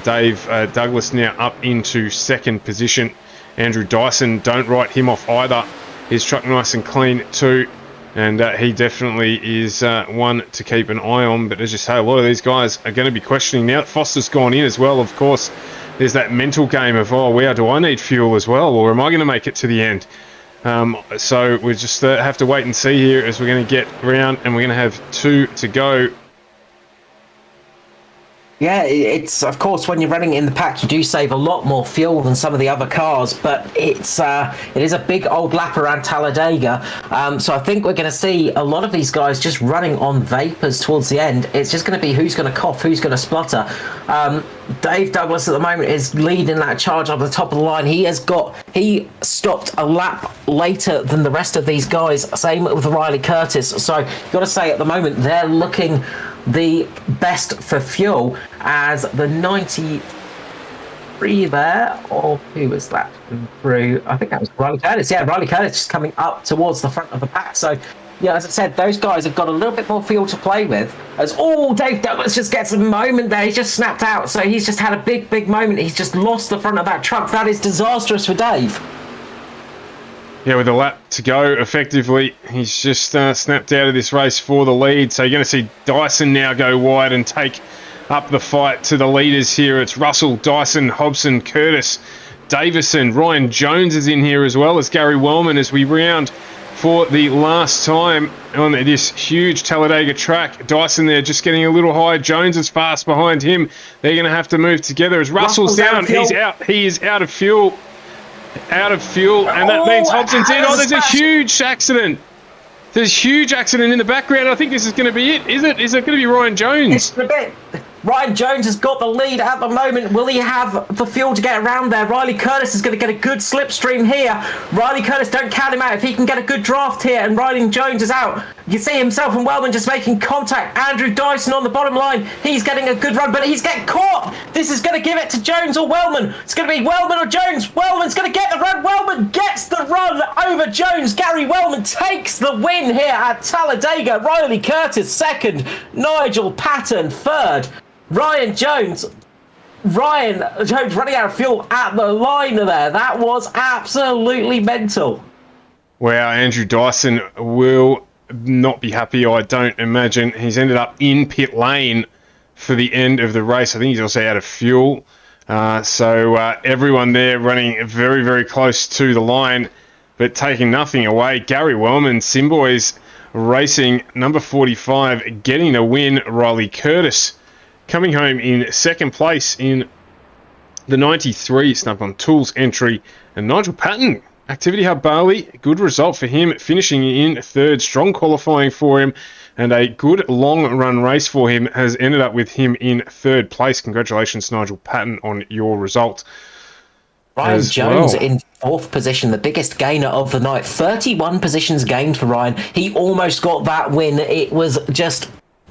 Dave Douglas now up into second position. Andrew Dyson, don't write him off either. His truck nice and clean too. And he definitely is one to keep an eye on. But as you say, a lot of these guys are going to be questioning now that Foster's gone in as well. Of course, there's that mental game of, oh, wow, do I need fuel as well? Or am I going to make it to the end? So we just have to wait and see here as we're going to get around, and we're going to have 2 to go. Yeah, it's of course when you're running in the pack, you do save a lot more fuel than some of the other cars, but it is a big old lap around Talladega. So I think we're going to see a lot of these guys just running on vapors towards the end. It's just going to be who's going to cough, who's going to splutter. Dave Douglas at the moment is leading that charge up the top of the line. He stopped a lap later than the rest of these guys. Same with Riley Curtis. So you've got to say at the moment they're looking the best for fuel, as the 93 there, or who was that through? I think that was Riley Curtis. Yeah, Riley Curtis just coming up towards the front of the pack. So yeah, as I said, those guys have got a little bit more fuel to play with. As Dave Douglas just gets a moment there. He's just snapped out. So he's just had a big moment. He's just lost the front of that truck. That is disastrous for Dave. Yeah, with a lap to go, effectively, he's just snapped out of this race for the lead. So you're going to see Dyson now go wide and take up the fight to the leaders here. It's Russell, Dyson, Hobson, Curtis, Davison. Ryan Jones is in here as well as Gary Wellman as we round for the last time on this huge Talladega track. Dyson there just getting a little high. Jones is fast behind him. They're going to have to move together as Russell's down. He's out. He is out of fuel. And that means Hobson's in. There's a huge accident. There's a huge accident in the background. I think this is going to be it. Is it? Is it going to be Ryan Jones? It's a bit. Ryan Jones has got the lead at the moment. Will he have the fuel to get around there? Riley Curtis is going to get a good slipstream here. Riley Curtis, don't count him out. If he can get a good draft here and Ryan Jones is out, you see himself and Wellman just making contact. Andrew Dyson on the bottom line. He's getting a good run, but he's getting caught. This is going to give it to Jones or Wellman. It's going to be Wellman or Jones. Wellman's going to get the run. Wellman gets the run over Jones. Gary Wellman takes the win here at Talladega. Riley Curtis second. Nigel Patton third. Ryan Jones running out of fuel at the line there. That was absolutely mental. Wow, Andrew Dyson will not be happy, I don't imagine. He's ended up in pit lane for the end of the race. I think he's also out of fuel. So everyone there running very, very close to the line, but taking nothing away. Gary Wellman, Simboys Racing, number 45, getting a win. Riley Curtis coming home in second place in the 93 Snap on Tools entry. And Nigel Patton, Activity Hub Bali, good result for him, finishing in third. Strong qualifying for him and a good long run race for him has ended up with him in third place. Congratulations, Nigel Patton, on your result. Ryan Jones in fourth position, the biggest gainer of the night. 31 positions gained for Ryan. He almost got that win. It was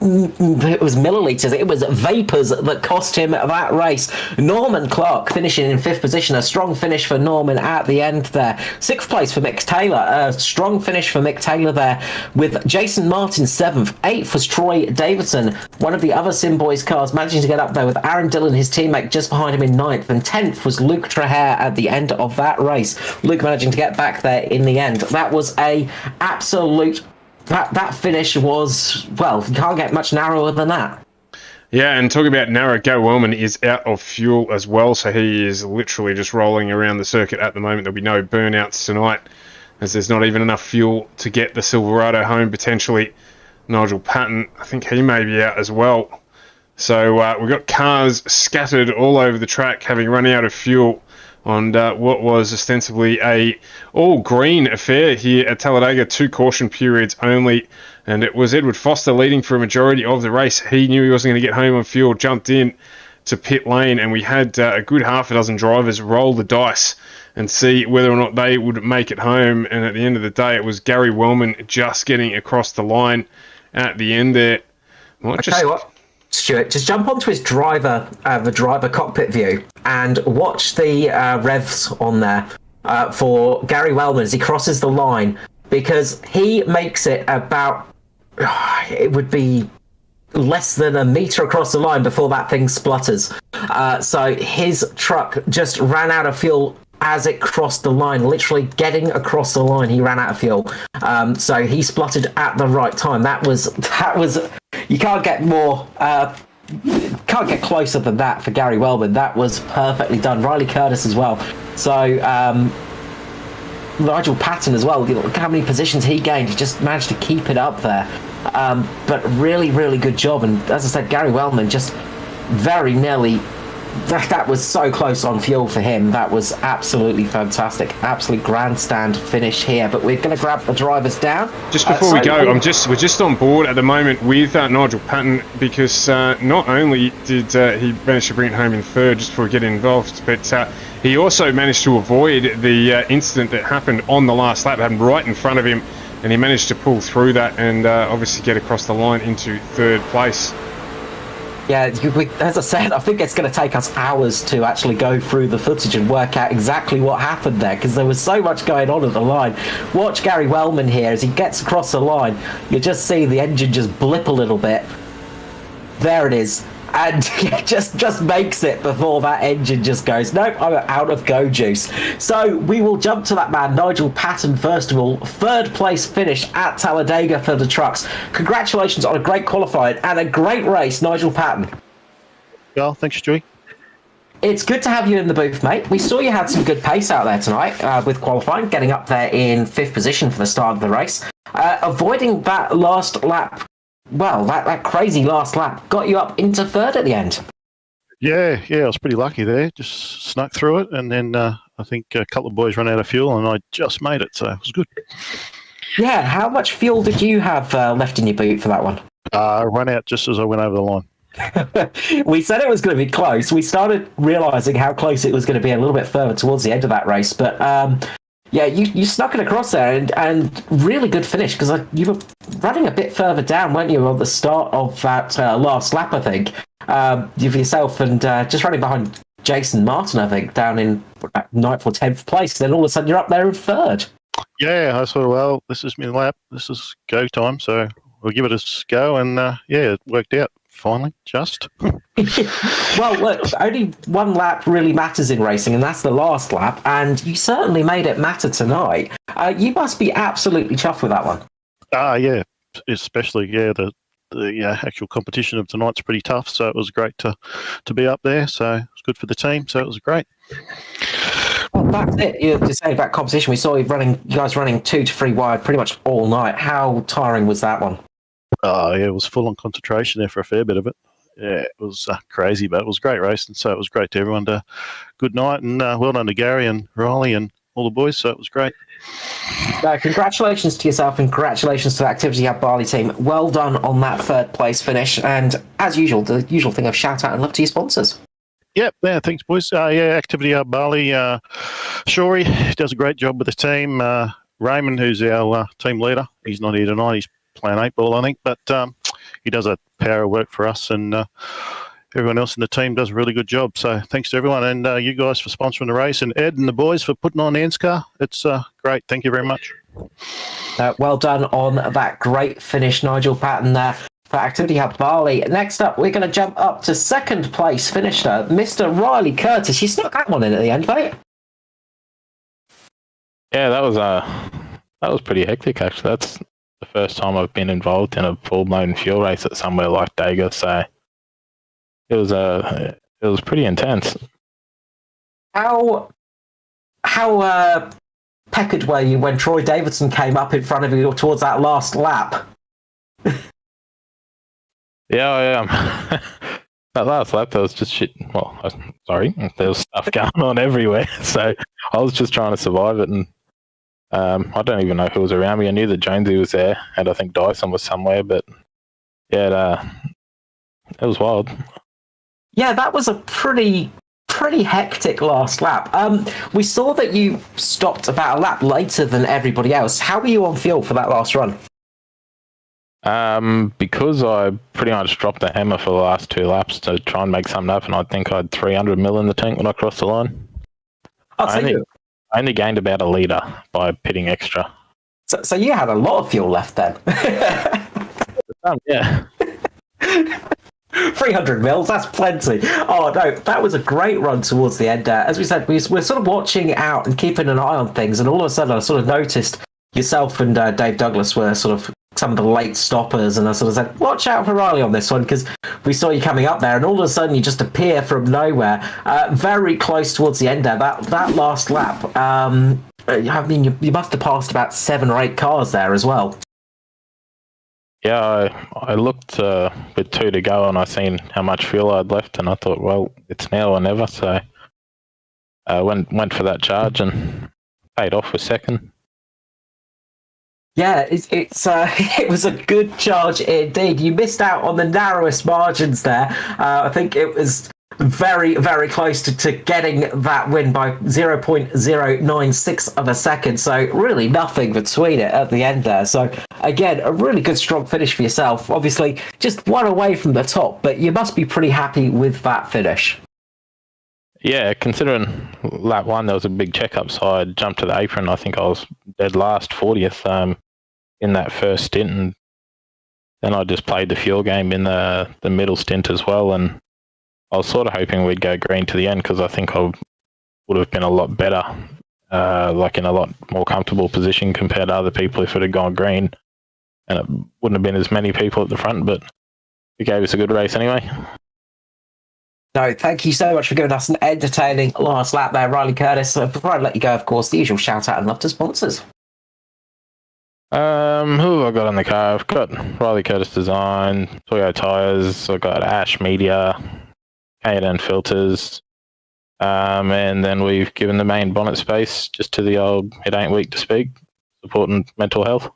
milliliters, it was vapors that cost him that race. Norman Clark finishing in fifth position, a strong finish for Norman at the end there. Sixth place for Mick Taylor, a strong finish for Mick Taylor there, with Jason Martin seventh. Eighth was Troy Davidson, one of the other Simboys cars, managing to get up there with Aaron Dillon, his teammate, just behind him in ninth. And 10th was Luke Traher at the end of that race. Luke managing to get back there in the end. That was a absolute That finish was, well, you can't get much narrower than that. Yeah, and talking about narrow, Gary Wellman is out of fuel as well, so he is literally just rolling around the circuit at the moment. There'll be no burnouts tonight, as there's not even enough fuel to get the Silverado home, potentially. Nigel Patton, I think he may be out as well. So we've got cars scattered all over the track, having run out of fuel on what was ostensibly a all-green affair here at Talladega, 2 caution periods only, and it was Edward Foster leading for a majority of the race. He knew he wasn't going to get home on fuel, jumped in to pit lane, and we had a good half a dozen drivers roll the dice and see whether or not they would make it home, and at the end of the day, it was Gary Wellman just getting across the line at the end there. Tell you what, Stuart, just jump onto his the driver cockpit view and watch the revs on there for Gary Wellman as he crosses the line, because he makes it about, it would be less than a metre across the line before that thing splutters. So his truck just ran out of fuel as it crossed the line, literally getting across the line, he ran out of fuel. So he spluttered at the right time. That was you can't get more, can't get closer than that for Gary Wellman. That was perfectly done. Riley Curtis as well. So Nigel Patton as well. Look how many positions he gained. He just managed to keep it up there. But really, really good job. And as I said, Gary Wellman just very nearly. That was so close on fuel for him. That was absolutely fantastic. Absolute grandstand finish here. But we're going to grab the drivers down. Just before we go, we're just on board at the moment with Nigel Patton, because not only did he manage to bring it home in third just before we get involved, but he also managed to avoid the incident that happened on the last lap. It happened right in front of him, and he managed to pull through that and obviously get across the line into third place. Yeah, as I said, I think it's going to take us hours to actually go through the footage and work out exactly what happened there, because there was so much going on at the line. Watch Gary Wellman here as he gets across the line. You just see the engine just blip a little bit. There it is. And it just makes it before that engine just goes, nope, I'm out of go juice. So we will jump to that man, Nigel Patton, first of all. Third place finish at Talladega for the trucks. Congratulations on a great qualifying and a great race, Nigel Patton. Well, thanks, Stewie. It's good to have you in the booth, mate. We saw you had some good pace out there tonight with qualifying, getting up there in 5th position for the start of the race. Avoiding that last lap. Well, that crazy last lap got you up into third at the end. Yeah, I was pretty lucky there. Just snuck through it, and then I think a couple of boys ran out of fuel, and I just made it, so it was good. Yeah, how much fuel did you have left in your boot for that one? I ran out just as I went over the line. We said it was going to be close. We started realising how close it was going to be a little bit further towards the end of that race, but yeah, you snuck it across there, and really good finish, because you were running a bit further down, weren't you, on the start of that last lap, I think. You yourself and just running behind Jason Martin, I think, down in 9th or 10th place. Then all of a sudden you're up there in third. Yeah, I thought, well, this is my lap. This is go time, so we'll give it a go, and yeah, it worked out. Finally, just. Well, look, only one lap really matters in racing, and that's the last lap, and you certainly made it matter tonight. You must be absolutely chuffed with that one. Yeah, especially, the actual competition of tonight's pretty tough, so it was great to be up there, so it was good for the team, so it was great. Well, that's it. You to say about competition, we saw you guys running 2 to 3 wide pretty much all night. How tiring was that one? Yeah, it was full on concentration there for a fair bit of it. Yeah, it was crazy, but it was a great race, and so it was great to everyone. Good night, and well done to Gary and Riley and all the boys, so it was great. Congratulations to yourself, and congratulations to the Activity Hub Barley team. Well done on that third place finish, and as usual, the usual thing of shout out and love to your sponsors. Yep, yeah, thanks, boys. Activity Hub Barley, Shorey does a great job with the team. Raymond, who's our team leader, he's not here tonight, he's playing 8 ball, I think, but he does a power of work for us, and everyone else in the team does a really good job. So thanks to everyone, and you guys for sponsoring the race, and Ed and the boys for putting on ANZCAR. It's great. Thank you very much. Well done on that great finish, Nigel Patton there for Activity Hub Barley. Next up, we're going to jump up to second place finisher, Mr. Riley Curtis. You snuck that one in at the end, mate. Yeah, that was pretty hectic, actually. That's the first time I've been involved in a full-blown fuel race at somewhere like Dega, so it was pretty intense. How peckered were you when Troy Davidson came up in front of you towards that last lap? Yeah. That last lap, there was just shit. Well, sorry, there was stuff going on everywhere, so I was just trying to survive it, and I don't even know who was around me. I knew that Jonesy was there, and I think Dyson was somewhere, but yeah, it was wild. Yeah, that was a pretty hectic last lap. We saw that you stopped about a lap later than everybody else. How were you on fuel for that last run? Because I pretty much dropped the hammer for the last 2 laps to try and make something happen. I think I had 300 mil in the tank when I crossed the line. I only gained about 1 litre by pitting extra. So you had a lot of fuel left then? Yeah. 300 mils, that's plenty. Oh, no, that was a great run towards the end. As we said, we're sort of watching out and keeping an eye on things, and all of a sudden I sort of noticed yourself and Dave Douglas were sort of some of the late stoppers, and I sort of said, watch out for Riley on this one, because we saw you coming up there, and all of a sudden you just appear from nowhere, very close towards the end there. That last lap, I mean, you must have passed about 7 or 8 cars there as well. Yeah, I looked with 2 to go, and I seen how much fuel I'd left, and I thought, well, it's now or never. So I went for that charge and paid off with second. Yeah, it was a good charge indeed. You missed out on the narrowest margins there. I think it was very, very close to getting that win by 0.096 of a second. So really nothing between it at the end there. So again, a really good strong finish for yourself. Obviously, just one away from the top, but you must be pretty happy with that finish. Yeah, considering lap 1, there was a big checkup, so I jumped to the apron. I think I was dead last, 40th in that first stint, and then I just played the fuel game in the middle stint as well, and I was sort of hoping we'd go green to the end because I think I would have been a lot better, like in a lot more comfortable position compared to other people if it had gone green, and it wouldn't have been as many people at the front, but it gave us a good race anyway. No, thank you so much for giving us an entertaining last lap there, Riley Curtis. Before I let you go, of course, the usual shout out and love to sponsors. Who have I got on the car? I've got Riley Curtis Design, Toyo Tyres, I've got Ash Media, K&N Filters, and then we've given the main bonnet space just to the old It Ain't Weak to Speak, supporting mental health.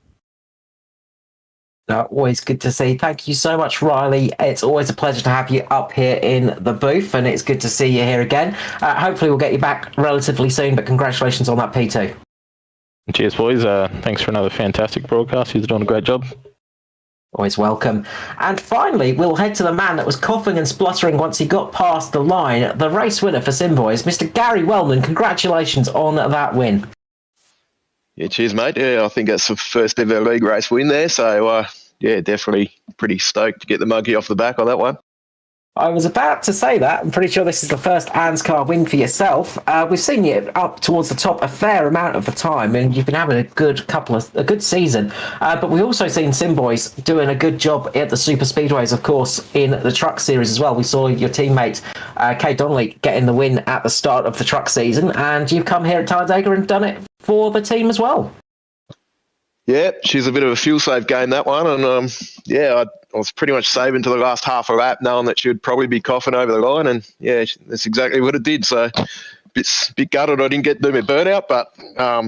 Always good to see. Thank you so much, Riley. It's always a pleasure to have you up here in the booth, and it's good to see you here again. Hopefully we'll get you back relatively soon, but congratulations on that P2. Cheers, boys. Thanks for another fantastic broadcast. You're doing a great job. Always welcome. And finally, we'll head to the man that was coughing and spluttering once he got past the line, the race winner for Simboys, Mr. Gary Wellman. Congratulations on that win. Yeah, cheers, mate. Yeah, I think that's the first ever league race win there. So, yeah, definitely pretty stoked to get the monkey off the back on that one. I was about to say that. I'm pretty sure this is the first ANZCAR win for yourself. We've seen you up towards the top a fair amount of the time, and you've been having a good season. But we've also seen Simboys doing a good job at the super speedways, of course, in the truck series as well. We saw your teammate Kay Donnelly getting the win at the start of the truck season, and you've come here at Talladega and done it for the team as well. Yeah, she's a bit of a fuel save game, that one. And, yeah, I was pretty much saving to the last half a lap, knowing that she would probably be coughing over the line. And, yeah, that's exactly what it did. So, bit gutted I didn't get to do my burnout. But,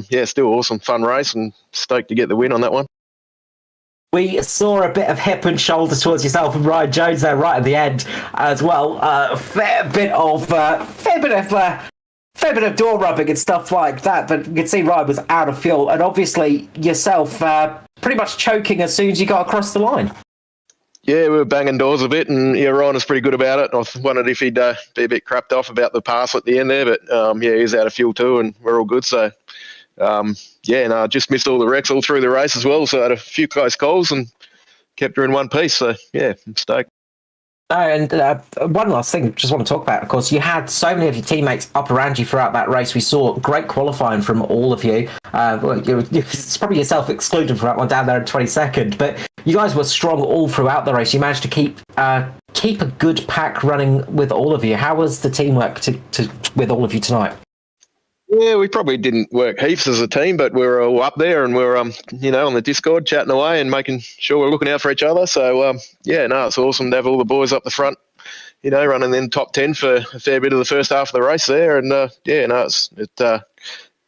yeah, still awesome, fun race, and stoked to get the win on that one. We saw a bit of hip and shoulder towards yourself and Ryan Jones there right at the end as well. Fair bit of door rubbing and stuff like that, but you could see Ryan was out of fuel, and obviously yourself pretty much choking as soon as you got across the line. Yeah, we were banging doors a bit, and yeah, Ryan was pretty good about it. I wondered if he'd be a bit crapped off about the pass at the end there, but yeah, he's out of fuel too, and we're all good. So, yeah, no, I just missed all the wrecks all through the race as well, so I had a few close calls and kept her in one piece. So, yeah, I'm stoked. And one last thing, just want to talk about, of course, you had so many of your teammates up around you throughout that race. We saw great qualifying from all of you. It's probably yourself excluded from that one down there in 22nd, but you guys were strong all throughout the race. You managed to keep a good pack running with all of you. How was the teamwork with all of you tonight? Yeah, we probably didn't work heaps as a team, but we were all up there and we were, on the Discord chatting away and making sure we're looking out for each other. So, yeah, no, it's awesome to have all the boys up the front, running in top 10 for a fair bit of the first half of the race there. And, yeah, no, it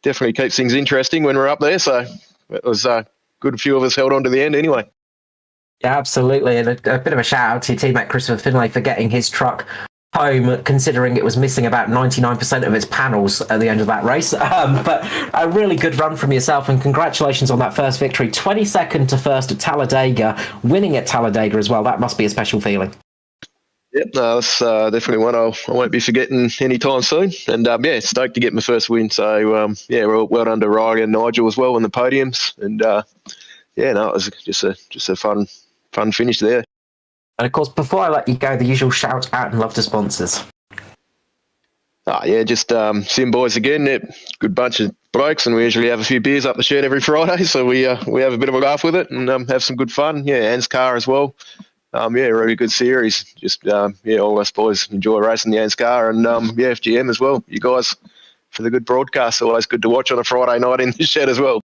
definitely keeps things interesting when we're up there. So it was good a few of us held on to the end anyway. Yeah, absolutely. And a bit of a shout out to your teammate Christopher Finlay for getting his truck home, considering it was missing about 99% of its panels at the end of that race. But a really good run from yourself, and congratulations on that first victory. 22nd to first at Talladega, winning at Talladega as well. That must be a special feeling. Yep, no, that's definitely one I won't be forgetting anytime soon. And, yeah, stoked to get my first win. So, yeah, well done to Ryan and Nigel as well in the podiums. And, yeah, no, it was just a fun finish there. And of course, before I let you go, the usual shout out and love to sponsors. Yeah, just Simboys again. Yeah, good bunch of blokes, and we usually have a few beers up the shed every Friday, so we have a bit of a laugh with it and have some good fun. Yeah, ANZCAR as well. Yeah, really good series. Just yeah, all us boys enjoy racing the ANZCAR, and yeah, FGM as well. You guys for the good broadcast. Always good to watch on a Friday night in the shed as well.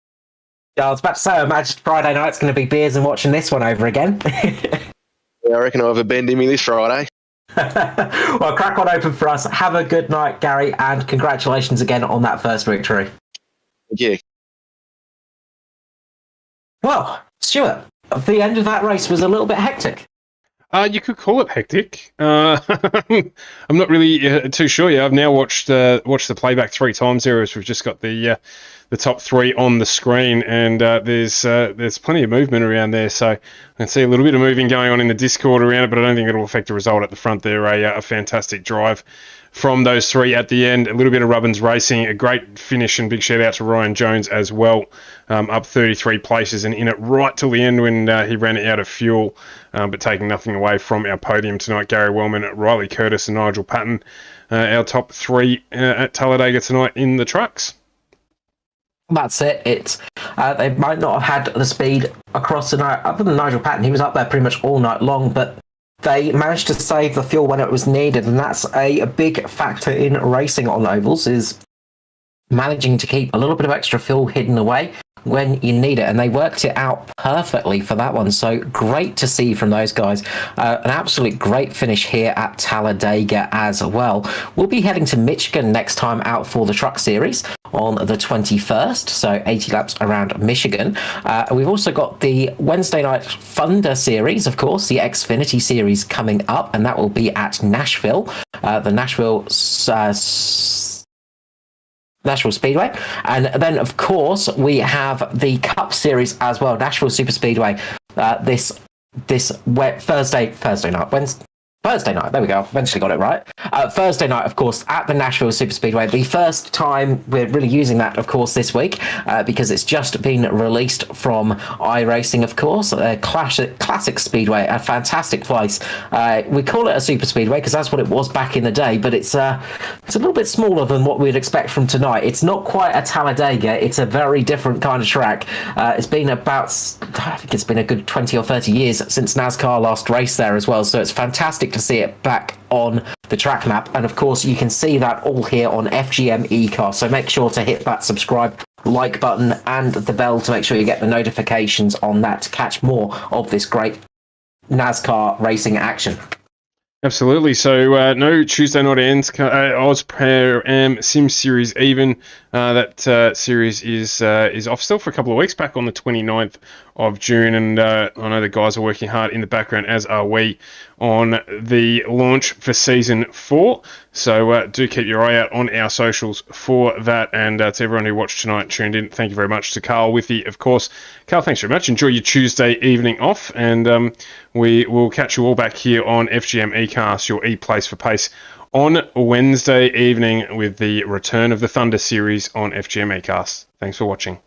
Yeah, I was about to say, I imagine Friday night's going to be beers and watching this one over again. Yeah, I reckon I'll have a bend in me this Friday. Well, crack on open for us. Have a good night, Gary, and congratulations again on that first victory. Thank you. Well, Stuart, the end of that race was a little bit hectic. You could call it hectic. I'm not really too sure. Yeah, I've now watched the playback 3 times there, as we've just got the top 3 on the screen, and there's plenty of movement around there. So I can see a little bit of moving going on in the Discord around it, but I don't think it'll affect the result at the front there. A fantastic drive from those 3 at the end. A little bit of Rubbins racing, a great finish, and big shout out to Ryan Jones as well, up 33 places and in it right till the end when he ran out of fuel, but taking nothing away from our podium tonight. Gary Wellman, Riley Curtis and Nigel Patton, our top 3 at Talladega tonight in the trucks. That's it. They might not have had the speed across the night, other than Nigel Patton. He was up there pretty much all night long, but they managed to save the fuel when it was needed, and that's a big factor in racing on ovals, is managing to keep a little bit of extra fuel hidden away when you need it, and they worked it out perfectly for that one. So great to see from those guys. An absolute great finish here at Talladega as well. We'll be heading to Michigan next time out for the Truck Series on the 21st, so 80 laps around Michigan. We've also got the Wednesday night Thunder Series, of course, the Xfinity Series coming up, and that will be at Nashville, the Nashville Speedway. And then, of course, we have the Cup Series as well, Nashville Super Speedway, this Thursday night, there we go, eventually got it right. Thursday night, of course, at the Nashville Super Speedway. The first time we're really using that, of course, this week, because it's just been released from iRacing, of course. A classic speedway, a fantastic place. We call it a Super Speedway because that's what it was back in the day, but it's a little bit smaller than what we'd expect from tonight. It's not quite a Talladega. It's a very different kind of track. It's been I think it's been a good 20 or 30 years since NASCAR last raced there as well, so it's fantastic to see it back on the track map. And of course you can see that all here on FGM eCar, so make sure to hit that subscribe, like button and the bell to make sure you get the notifications on that to catch more of this great NASCAR racing action. Absolutely. So no Tuesday night ANZCAR, Oz Sim Series even. That series is off still for a couple of weeks, back on the 29th of June, and I know the guys are working hard in the background, as are we, on the launch for Season 4. So do keep your eye out on our socials for that, and to everyone who watched tonight and tuned in, thank you very much. To Carl Withy, of course. Carl, thanks very much. Enjoy your Tuesday evening off, and we will catch you all back here on FGM eCast, your e-place for pace, on Wednesday evening with the return of the Thunder Series on FGM eCast. Thanks for watching.